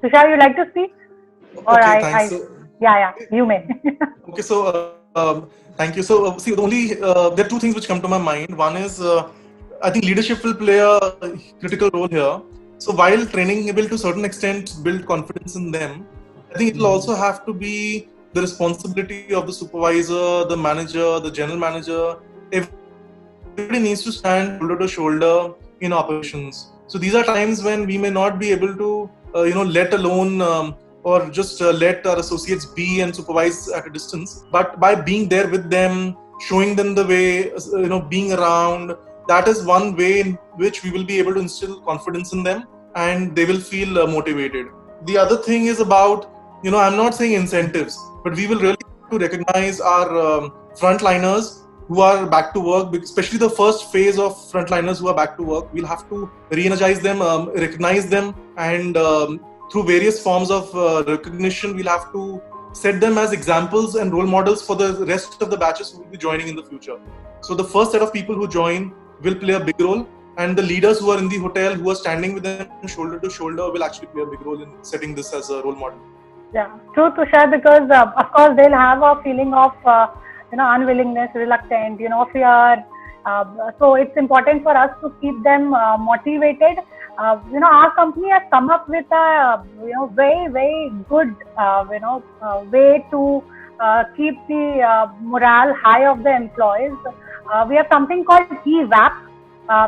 Tushar, you like to speak? Or okay, thanks. Yeah, you may. Okay, so thank you. So see, there are two things which come to my mind. One is I think leadership will play a critical role here. So while training will to a certain extent build confidence in them, I think it will also have to be the responsibility of the supervisor, the manager, the general manager. Everybody needs to stand shoulder to shoulder in operations. So these are times when we may not be able to, let alone or just let our associates be and supervise at a distance. But by being there with them, showing them the way, being around, that is one way in which we will be able to instill confidence in them and they will feel motivated. The other thing is about, I'm not saying incentives, but we will really have to recognize our frontliners who are back to work, especially the first phase of frontliners who are back to work. We'll have to re-energize them, recognize them, and through various forms of recognition, we'll have to set them as examples and role models for the rest of the batches who will be joining in the future. So the first set of people who join will play a big role, and the leaders who are in the hotel, who are standing with them shoulder to shoulder, will actually play a big role in setting this as a role model. Yeah, true, Tushar, because of course they'll have a feeling of unwillingness, reluctant, fear. So it's important for us to keep them motivated. Our company has come up with a very, very good way to keep the morale high of the employees. We have something called EVAP.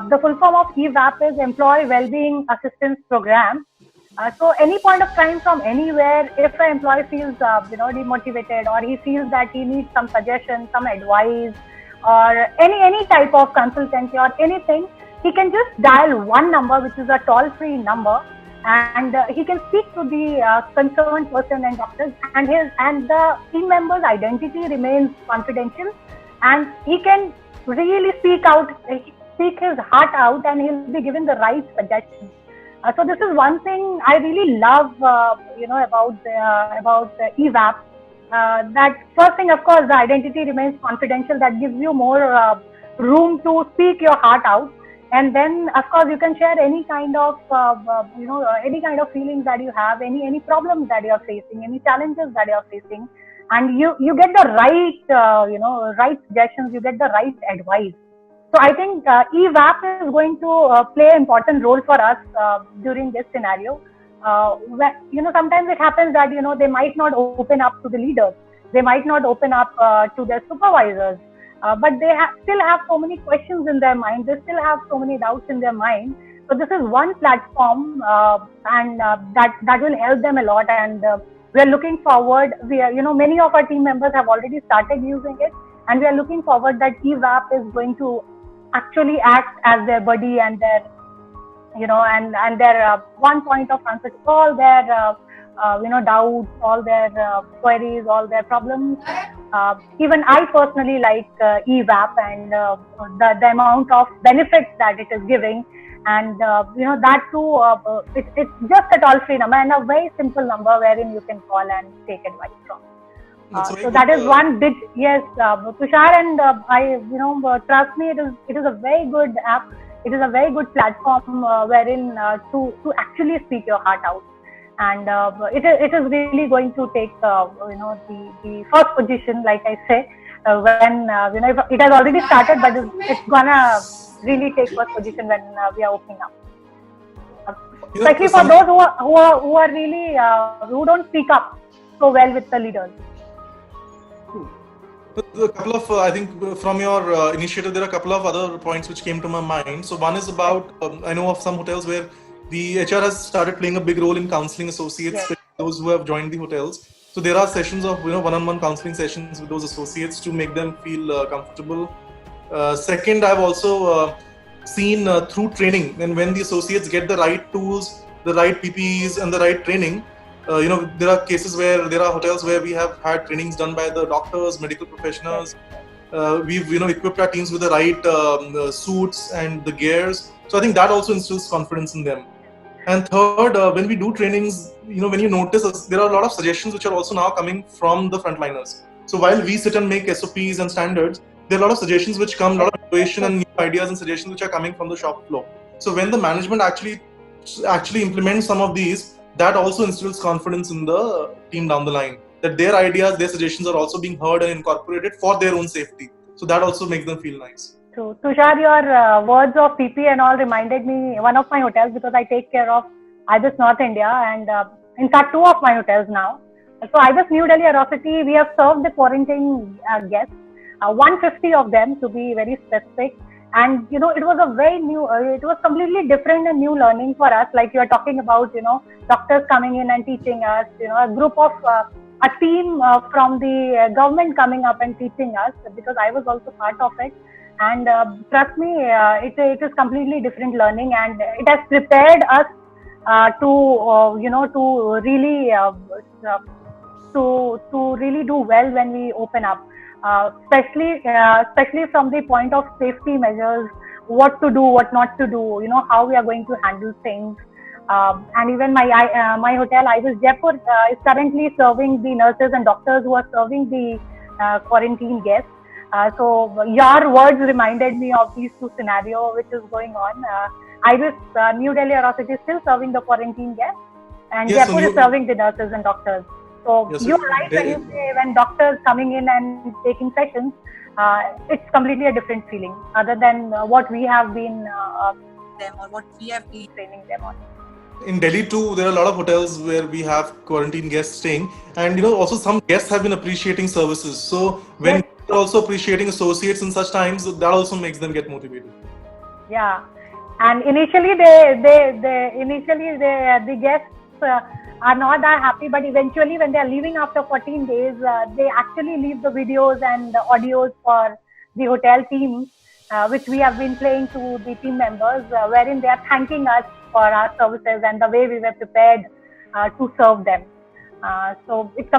The full form of EVAP is Employee Wellbeing Assistance Program. So any point of time from anywhere, if an employee feels demotivated, or he feels that he needs some suggestion, some advice, or any type of consultancy or anything, he can just dial one number, which is a toll-free number, and he can speak to the concerned person and doctors, and the team member's identity remains confidential, and he can really speak his heart out, and he'll be given the right suggestions. So this is one thing I really love, about EVAP. That first thing, of course, the identity remains confidential. That gives you more room to speak your heart out. And then, of course, you can share any kind of, any kind of feelings that you have, any problems that you are facing, any challenges that you are facing, and you get the right, right suggestions. You get the right advice. So I think EVAP is going to play an important role for us during this scenario. Sometimes it happens that, they might not open up to the leaders. They might not open up to their supervisors. But they still have so many questions in their mind. They still have so many doubts in their mind. So this is one platform and that will help them a lot. And we are looking forward. We are, many of our team members have already started using it. And we are looking forward that EVAP is going to actually act as their buddy and their, and their one point of answer to all their, doubts, all their queries, all their problems. Even I personally like EVAP and the amount of benefits that it is giving. And, that too, it's just a toll-free number and a very simple number wherein you can call and take advice from. So that is one big, yes, Tushar, and trust me, it is a very good app. It is a very good platform wherein to actually speak your heart out, and it is really going to take the first position, like I say, when it has already started, but it's gonna really take first position when we are opening up. Especially for those who are really who don't speak up so well with the leaders. A couple of, I think, from your initiative, there are a couple of other points which came to my mind. So one is about, I know of some hotels where the HR has started playing a big role in counseling associates, yes, those who have joined the hotels. So there are sessions of, one-on-one counseling sessions with those associates to make them feel comfortable. Second, I've also seen through training, and when the associates get the right tools, the right PPEs and the right training, there are cases where there are hotels where we have had trainings done by the doctors, medical professionals. We've equipped our teams with the right suits and the gears. So I think that also instills confidence in them. And third, when we do trainings, when you notice, there are a lot of suggestions which are also now coming from the frontliners. So while we sit and make SOPs and standards, there are a lot of suggestions which come, a lot of innovation and new ideas and suggestions which are coming from the shop floor. So when the management actually implements some of these, that also instills confidence in the team down the line, that their ideas, their suggestions are also being heard and incorporated for their own safety. So that also makes them feel nice. True. Tushar, your words of PP and all reminded me one of my hotels, because I take care of Ibis North India and in fact 2 of my hotels now. So Ibis New Delhi Aerocity, we have served the quarantine guests, 150 of them to be very specific. And it was a very new, it was completely different and new learning for us. Like you are talking about, doctors coming in and teaching us, a group of, a team from the government coming up and teaching us, because I was also part of it. And trust me, it is completely different learning, and it has prepared us to really to really do well when we open up, especially from the point of safety measures, what to do, what not to do, how we are going to handle things. And even my hotel, Ibis Jaipur, is currently serving the nurses and doctors who are serving the quarantine guests. So your words reminded me of these 2 scenarios which is going on. Ibis New Delhi Aerocity is still serving the quarantine guests, and Yes, Jaipur is serving the nurses and doctors. So yes, you're right when you say when doctors coming in and taking sessions, it's completely a different feeling other than what we have been them or what we have been training them on. In Delhi too, there are a lot of hotels where we have quarantine guests staying, and also some guests have been appreciating services. So when Yes. they're also appreciating associates in such times, that also makes them get motivated. Yeah, and initially the guests are not that happy, but eventually when they are leaving after 14 days, they actually leave the videos and the audios for the hotel team, which we have been playing to the team members, wherein they are thanking us for our services and the way we were prepared to serve them. So it's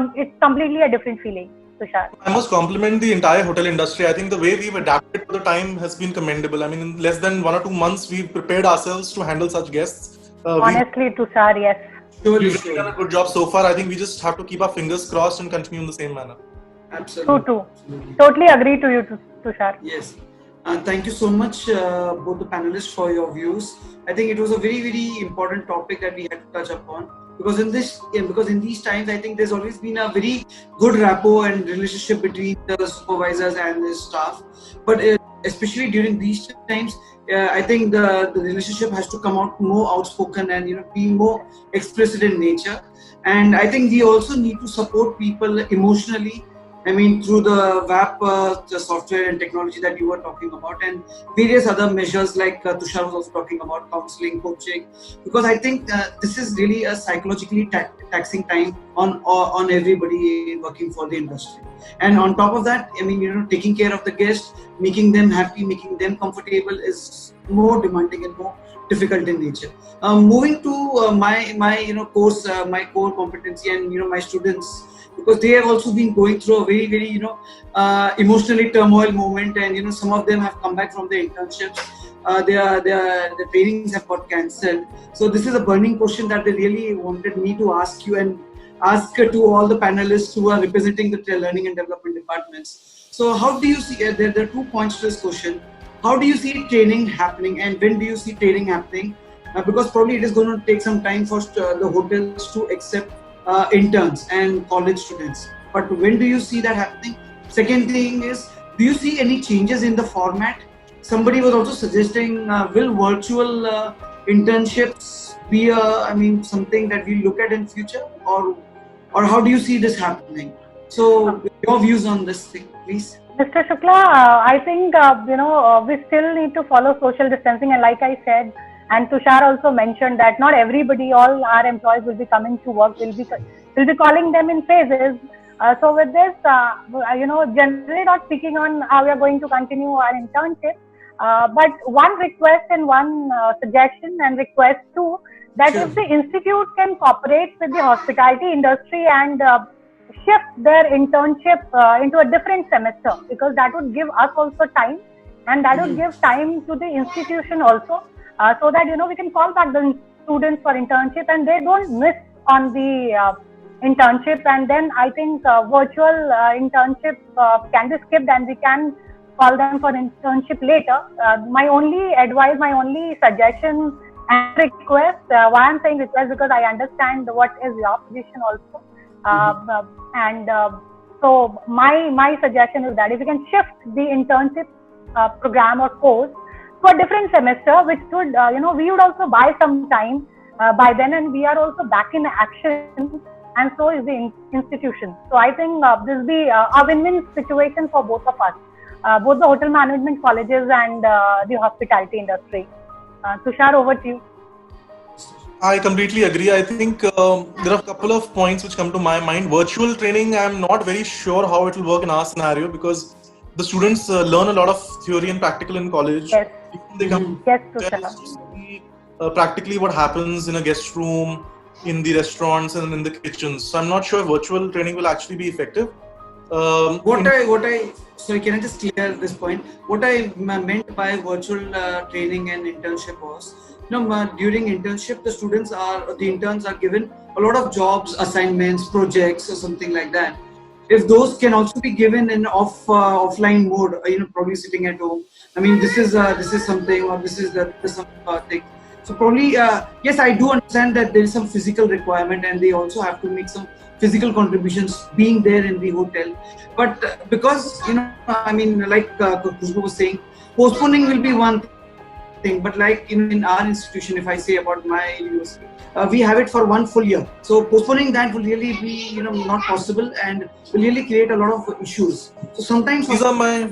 completely a different feeling, Tushar. I must compliment the entire hotel industry. I think the way we've adapted to the time has been commendable. I mean, in less than 1 or 2 months, we've prepared ourselves to handle such guests. Honestly, Tushar, yes. We've done a good job so far. I think we just have to keep our fingers crossed and continue in the same manner. Absolutely. True. Totally agree to you, Tushar. Yes. Thank you so much, both the panelists, for your views. I think it was a very, very important topic that we had to touch upon, because in these times, I think there's always been a very good rapport and relationship between the supervisors and the staff. But especially during these times, I think the relationship has to come out more outspoken and be more explicit in nature. And I think we also need to support people emotionally. I mean, through the VAP, the software and technology that you were talking about, and various other measures like Tushar was also talking about, counseling, coaching, because I think this is really a psychologically taxing time on everybody working for the industry. And on top of that, I mean, taking care of the guests, making them happy, making them comfortable is more demanding and more difficult in nature. Moving to my course, my core competency, and my students, because they have also been going through a very, very emotionally turmoil moment, and some of them have come back from their internships. The trainings have got cancelled. So this is a burning question that they really wanted me to ask you and ask to all the panelists who are representing the learning and development departments. So how do you see, there are 2 points to this question. How do you see training happening, and when do you see training happening? Because probably it is going to take some time for the hotels to accept interns and college students. But when do you see that happening? Second thing is, do you see any changes in the format? Somebody was also suggesting, will virtual internships be something that we look at in future, or how do you see this happening? So your views on this thing, please. Mr. Shukla, I think we still need to follow social distancing, and like I said, and Tushar also mentioned that not everybody, all our employees will be coming to work. We'll be calling them in phases. So with this, generally not speaking on how we are going to continue our internship, but one request and one suggestion and request too, that Sure. if the institute can cooperate with the hospitality industry and shift their internship into a different semester, because that would give us also time, and that would give time to the institution also, so that we can call back the students for internship and they don't miss on the internship. And then I think virtual internship can be skipped and we can call them for internship later. My only advice, my only suggestion and request, why I'm saying request, because I understand what is your position also. So my suggestion is that if you can shift the internship program or course for different semester, which would we would also buy some time by then, and we are also back in action, and so is the institution. So I think this will be a win-win situation for both of us, both the hotel management colleges and the hospitality industry. Tushar, over to you. I completely agree. I think there are a couple of points which come to my mind. Virtual training, I'm not very sure how it will work in our scenario, because the students learn a lot of theory and practical in college. Yes. They come Yes, to Tushar. see practically what happens in a guest room, in the restaurants, and in the kitchens. So I'm not sure virtual training will actually be effective. Sorry, can I just clear this point? What I meant by virtual training and internship was, during internship, the interns are given a lot of jobs, assignments, projects, or something like that. If those can also be given in offline mode, probably sitting at home. I mean, this is something, or this is something. So probably, yes, I do understand that there is some physical requirement, and they also have to make some physical contributions being there in the hotel. But because, like Khushbu was saying, postponing will be one thing. But like in our institution, if I say about my university, we have it for 1 full year. So postponing that will really be, not possible, and will really create a lot of issues. So sometimes these are my,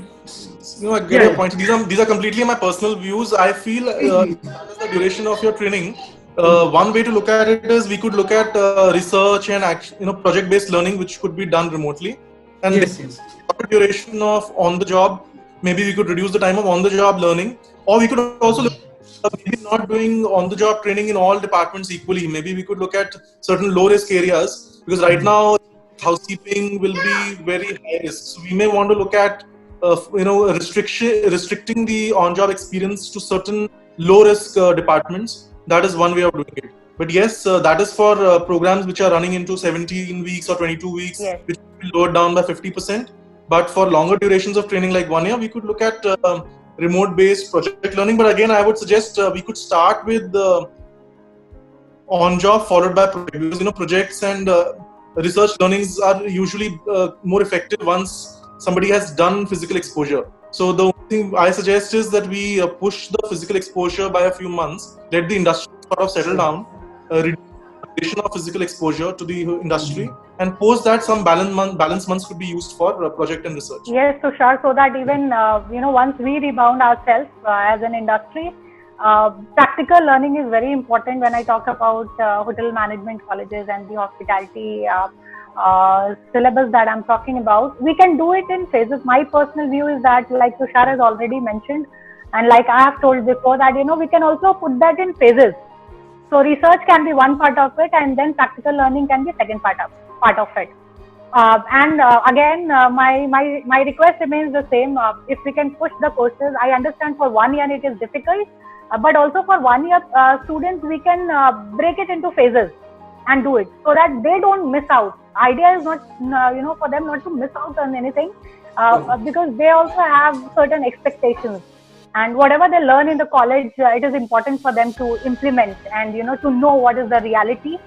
I get your point. These are completely my personal views. I feel the duration of your training. One way to look at it is we could look at research and project-based learning, which could be done remotely. And the duration of on-the-job, maybe we could reduce the time of on-the-job learning, or we could also look at maybe not doing on-the-job training in all departments equally. Maybe we could look at certain low-risk areas, because right now housekeeping will be very high risk. So we may want to look at restricting the on-job experience to certain low-risk departments. That is one way of doing it. But yes, that is for programs which are running into 17 weeks or 22 weeks, which will be lowered down by 50%. But for longer durations of training, like 1 year, we could look at remote-based project learning. But again, I would suggest we could start with on-job followed by project, because projects and research learnings are usually more effective once somebody has done physical exposure. So the only thing I suggest is that we push the physical exposure by a few months, let the industry sort of settle down, reduce the duration of physical exposure to the industry, and post that some balance months could be used for project and research. Yes, Tushar, so that even once we rebound ourselves as an industry, practical learning is very important when I talk about hotel management colleges and the hospitality syllabus that I'm talking about. We can do it in phases. My personal view is that, like Tushar has already mentioned, and like I have told before, that we can also put that in phases. So research can be one part of it, and then practical learning can be second part of it. Again, my request remains the same. If we can push the courses, I understand for 1 year it is difficult, but also for 1 year students, we can break it into phases and do it so that they don't miss out. Idea is not, for them not to miss out on anything, because they also have certain expectations. And whatever they learn in the college, it is important for them to implement and, to know what is the reality,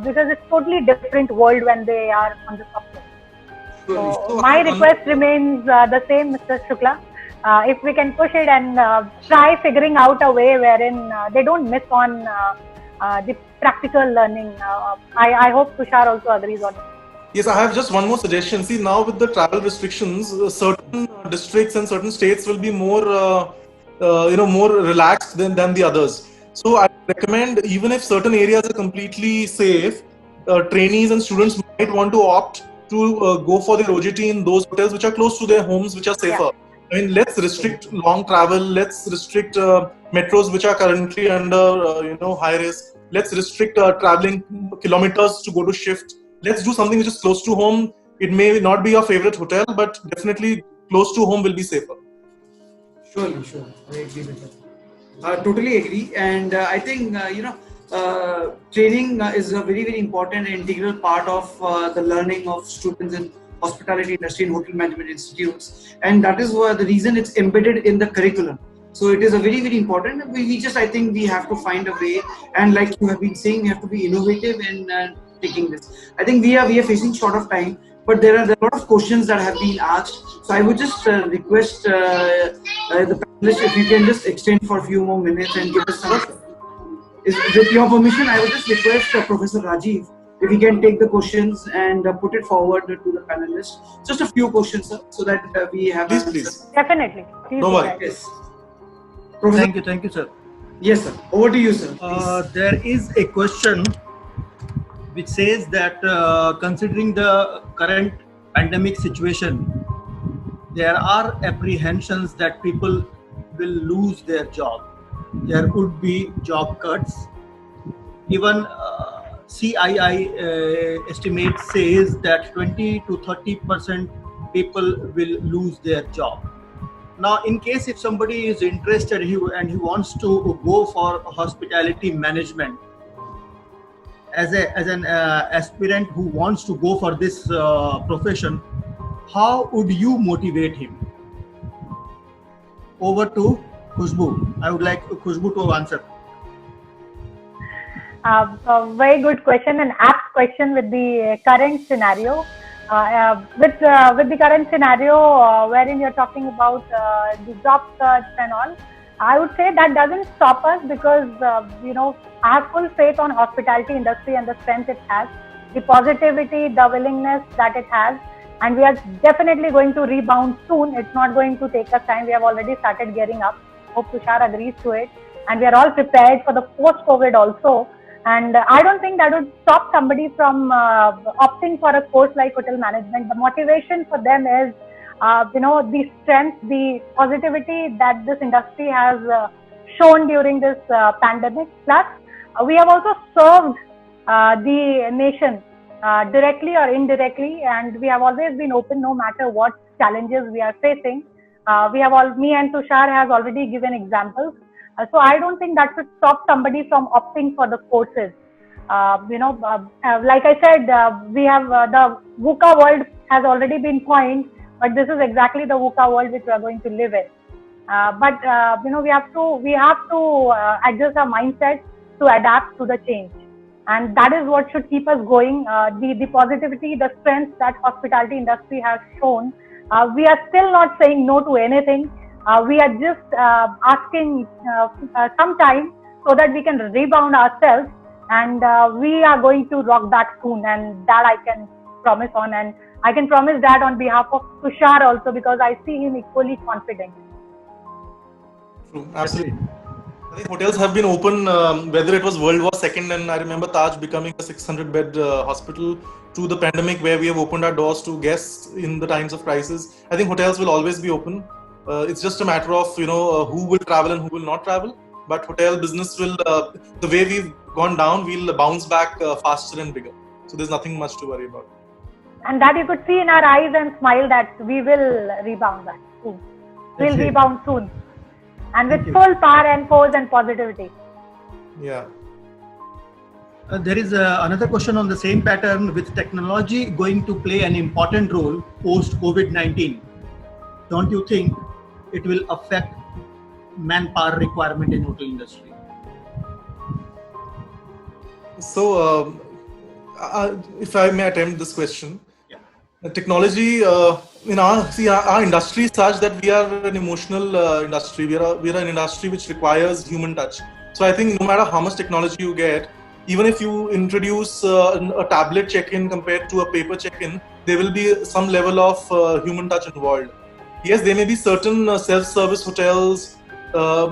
because it's totally different world when they are on the software. So my request remains the same, Mr. Shukla. If we can push it and try figuring out a way wherein they don't miss on the practical learning. I hope Tushar also agrees on it. Yes, I have just one more suggestion. See, now with the travel restrictions, certain districts and certain states will be more, more relaxed than the others. So I recommend, even if certain areas are completely safe, trainees and students might want to opt to go for their OJT in those hotels which are close to their homes, which are safer. I mean, let's restrict long travel. Let's restrict metros which are currently under, high risk. Let's restrict traveling kilometers to go to shift. Let's do something which is close to home. It may not be your favorite hotel, but definitely close to home will be safer. Sure. I agree with that. Totally agree. And I think, training is a very, very important and integral part of the learning of students in hospitality industry and hotel management institutes. And that is the reason it's embedded in the curriculum. So it is a very, very important. I think we have to find a way. And like you have been saying, we have to be innovative in taking this. I think we are facing short of time. but there are a lot of questions that have been asked. So I would just request the panelists if you can just extend for a few more minutes and give us some. With your permission, I would just request Professor Rajiv if he can take the questions and put it forward to the panelists. Just a few questions, sir, so that we have. Please. Definitely. Please No worries. Yes. Professor, Thank you, sir. yes, sir. Over to you, sir. There is a question which says that considering the current pandemic situation, there are apprehensions that people will lose their job. There would be job cuts. Even CII estimate says that 20 to 30% people will lose their job. Now, in case if somebody is interested and he wants to go for hospitality management, as an aspirant who wants to go for this profession, how would you motivate him? Over to Khushbu. I would like Khushbu to answer. A very good question, an apt question with the current scenario. With the current scenario wherein you're talking about the job search and all, I would say that doesn't stop us because I have full faith on hospitality industry and the strength it has, the positivity, the willingness that it has, and we are definitely going to rebound soon. It's not going to take us time. We have already started gearing up. Hope Tushar agrees to it, and we are all prepared for the post-COVID also. And I don't think that would stop somebody from opting for a course like hotel management. The motivation for them is, the strength, the positivity that this industry has shown during this pandemic. Plus, we have also served the nation directly or indirectly, and we have always been open no matter what challenges we are facing. Me and Tushar has already given examples. So I don't think that should stop somebody from opting for the courses. Like I said, we have the VUCA world has already been coined, but this is exactly the VUCA world which we are going to live in. We have to adjust our mindset to adapt to the change, and that is what should keep us going. The positivity, the strength that hospitality industry has shown. We are still not saying no to anything. We are just asking some time so that we can rebound ourselves, and we are going to rock back soon, and that I can promise on, and I can promise that on behalf of Tushar also, because I see him equally confident. True, absolutely. I think hotels have been open, whether it was World War II, and I remember Taj becoming a 600-bed hospital, to the pandemic where we have opened our doors to guests in the times of crisis. I think hotels will always be open. It's just a matter of who will travel and who will not travel. But hotel business will, the way we've gone down, we'll bounce back faster and bigger. So there's nothing much to worry about. And that you could see in our eyes and smile that we will rebound back soon. We'll rebound soon, and with full power and force and positivity. Yeah. There is another question on the same pattern. With technology going to play an important role post COVID-19, don't you think it will affect manpower requirement in hotel industry? So, if I may attempt this question, technology in our industry is such that we are an emotional industry. We are an industry which requires human touch. So I think no matter how much technology you get, even if you introduce a tablet check-in compared to a paper check-in, there will be some level of human touch involved. Yes, there may be certain self-service hotels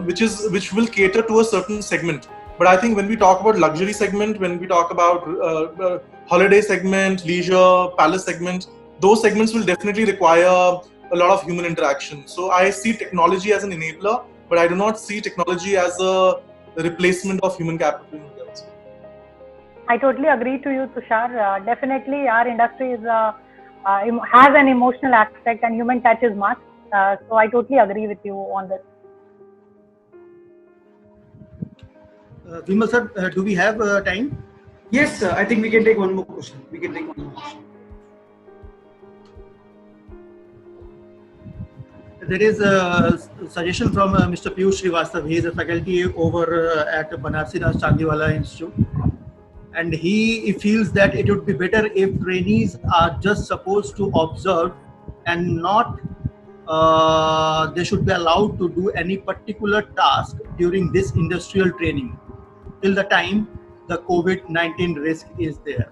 which will cater to a certain segment. But I think when we talk about luxury segment, when we talk about holiday segment, leisure, palace segment, those segments will definitely require a lot of human interaction. So I see technology as an enabler, but I do not see technology as a replacement of human capital in hotels. I totally agree to you, Tushar. Definitely, our industry is has an emotional aspect, and human touch is must. So I totally agree with you on this. Vimal sir, do we have time? Yes, sir. I think we can take one more question. There is a suggestion from Mr. Piyush Srivastav. He is a faculty over at Banarsi Das Chandiwala Institute. and he feels that it would be better if trainees are just supposed to observe and not they should be allowed to do any particular task during this industrial training till the time the COVID-19 risk is there.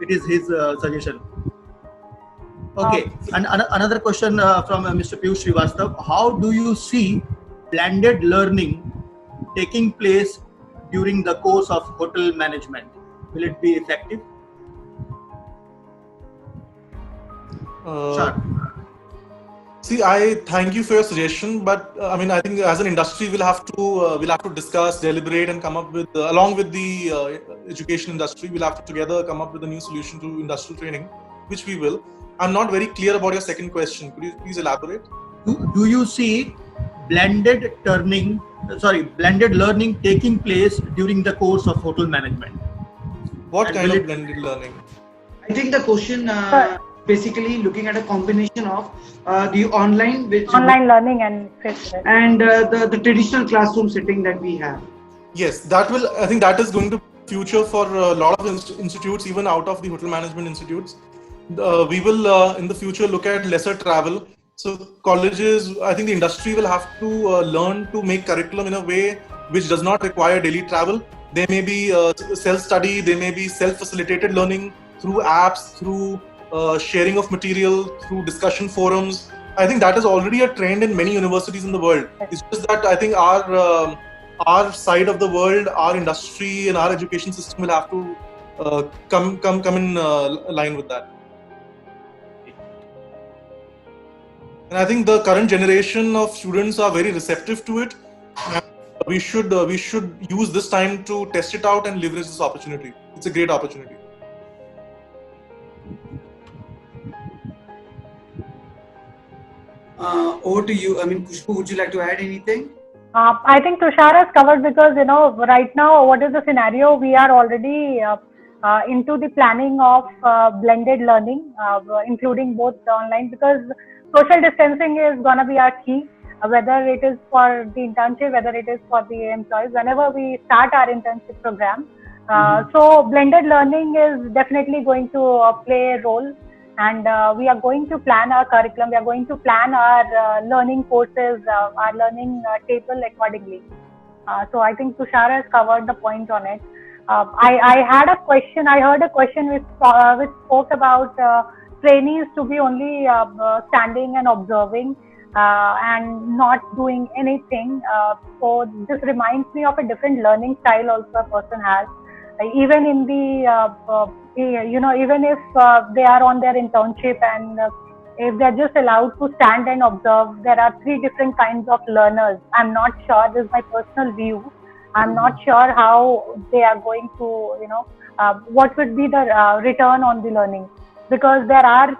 It is his suggestion. Okay, and another question from Mr. Piyush Srivastav. How do you see blended learning taking place during the course of hotel management? Will it be effective? Sure. See, I thank you for your suggestion, but I mean, I think as an industry, we'll have to discuss, deliberate, and come up with, along with the education industry, we'll have to together come up with a new solution to industrial training, which we will. I'm not very clear about your second question. Could you please elaborate? Do you see blended learning taking place during the course of hotel management? What kind of blended learning? I think the question basically looking at a combination of the online learning and face-to-face. And the traditional classroom setting that we have. Yes, I think that is going to future for a lot of institutes, even out of the hotel management institutes. We will in the future look at lesser travel. So colleges, I think the industry will have to learn to make curriculum in a way which does not require daily travel. There may be self-study, there may be self-facilitated learning through apps, through sharing of material, through discussion forums. I think that is already a trend in many universities in the world. It's just that I think our side of the world, our industry and our education system will have to come in line with that. And I think the current generation of students are very receptive to it. And we should use this time to test it out and leverage this opportunity. It's a great opportunity. Over to you. I mean, Khushbu, would you like to add anything? I think Tushar has covered, because right now what is the scenario? We are already into the planning of blended learning, including both online, because social distancing is going to be our key, whether it is for the internship, whether it is for the employees, whenever we start our internship program. So blended learning is definitely going to play a role, and we are going to plan our curriculum, we are going to plan our learning courses, our learning table accordingly. So I think Tushar has covered the point on it. I heard a question which spoke about trainees to be only standing and observing and not doing anything. So this reminds me of a different learning style also a person has. Even in the, even if they are on their internship and if they're just allowed to stand and observe, there are 3 different kinds of learners. I'm not sure, this is my personal view. I'm not sure how they are going to, what would be the return on the learning. Because there are,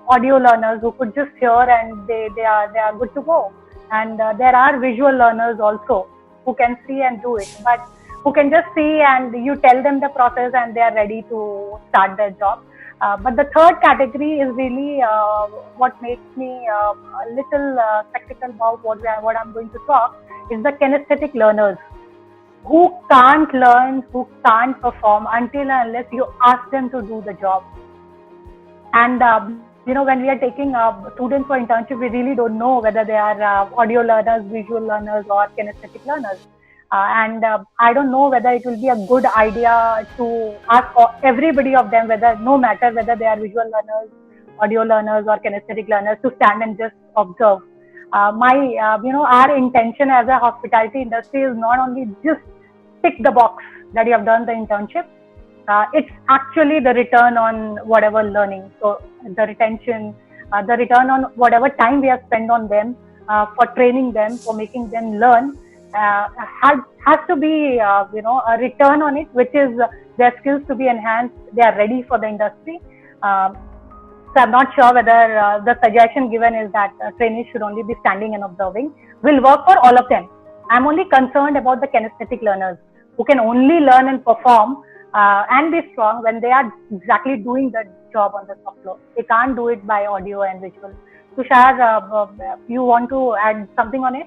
audio learners who could just hear and they are good to go. And there are visual learners also who can see and do it, but who can just see and you tell them the process and they are ready to start their job. But the third category is really what makes me a little skeptical about what I'm going to talk is the kinesthetic learners who can't learn, who can't perform until and unless you ask them to do the job. And when we are taking students for internship, we really don't know whether they are audio learners, visual learners, or kinesthetic learners. And I don't know whether it will be a good idea to ask everybody of them, no matter whether they are visual learners, audio learners, or kinesthetic learners, to stand and just observe. Our intention as a hospitality industry is not only just tick the box that you have done the internship. It's actually the return on whatever learning. So the retention, the return on whatever time we have spent on them for training them, for making them learn, has to be a return on it, which is their skills to be enhanced. They are ready for the industry. So I'm not sure whether the suggestion given is that trainees should only be standing and observing. Will work for all of them. I'm only concerned about the kinesthetic learners who can only learn and perform and be strong when they are exactly doing the job on the shop floor. They can't do it by audio and visual. Tushar, you want to add something on it?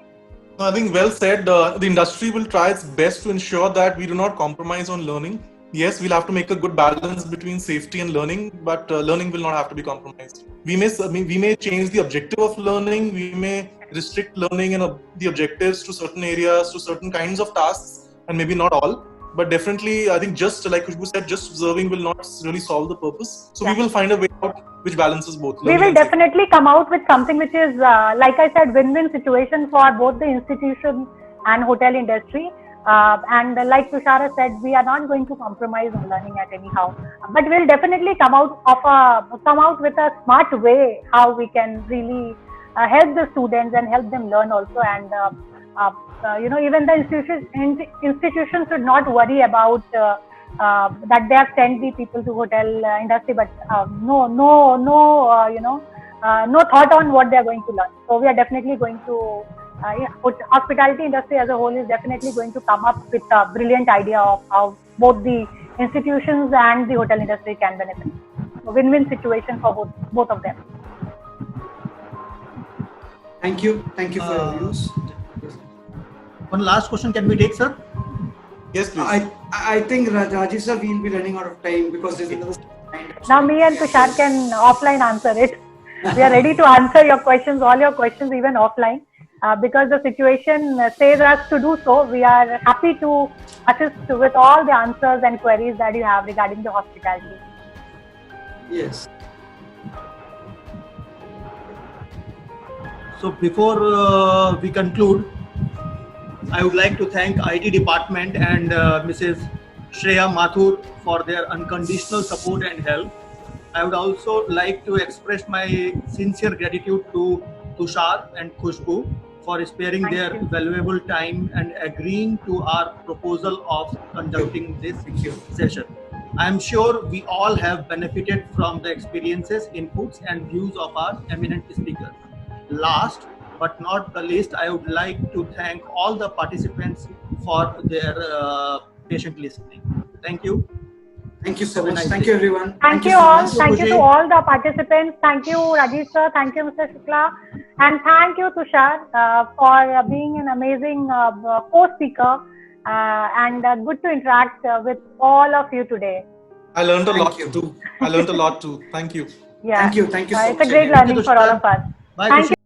I think well said. The industry will try its best to ensure that we do not compromise on learning. yes, we'll have to make a good balance between safety and learning, but learning will not have to be compromised. We may change the objective of learning. We may restrict learning and the objectives to certain areas, to certain kinds of tasks, and maybe not all. But definitely, I think just like Khushbu said, just observing will not really solve the purpose. So we will find a way out which balances both. We will definitely come out with something which is, like I said, win-win situation for both the institution and hotel industry. And like Tushar said, we are not going to compromise on learning at anyhow. But we'll definitely come out with a smart way how we can really help the students and help them learn also. And even the institutions should not worry about that they have sent the people to hotel industry, but no thought on what they are going to learn. So we are definitely going to. Hospitality industry as a whole is definitely going to come up with a brilliant idea of how both the institutions and the hotel industry can benefit. A win-win situation for both of them. Thank you for your views. One last question can we take, sir? Yes, please. I think Rajiv sir, we'll be running out of time because there's another. Now me and Tushar can offline answer it. We are ready to answer your questions, all your questions, even offline. Because the situation says us to do so, we are happy to assist with all the answers and queries that you have regarding the hospitality. Yes. So before we conclude, I would like to thank IT department and Mrs. Shreya Mathur for their unconditional support and help. I would also like to express my sincere gratitude to Tushar and Khushbu for sparing their valuable time and agreeing to our proposal of conducting this session. I am sure we all have benefited from the experiences, inputs, and views of our eminent speakers. Last but not the least, I would like to thank all the participants for their patient listening. Thank you. Thank you so much. Thank you, everyone. Thank you all. Thank you to all the participants. Thank you, Rajiv sir. Thank you, Mr. Shukla. And thank you, Tushar, for being an amazing co-speaker and good to interact with all of you today. I learned a lot too. Thank you. Yeah. Thank you so much. It's a great learning for all of us. Bye. Thank you.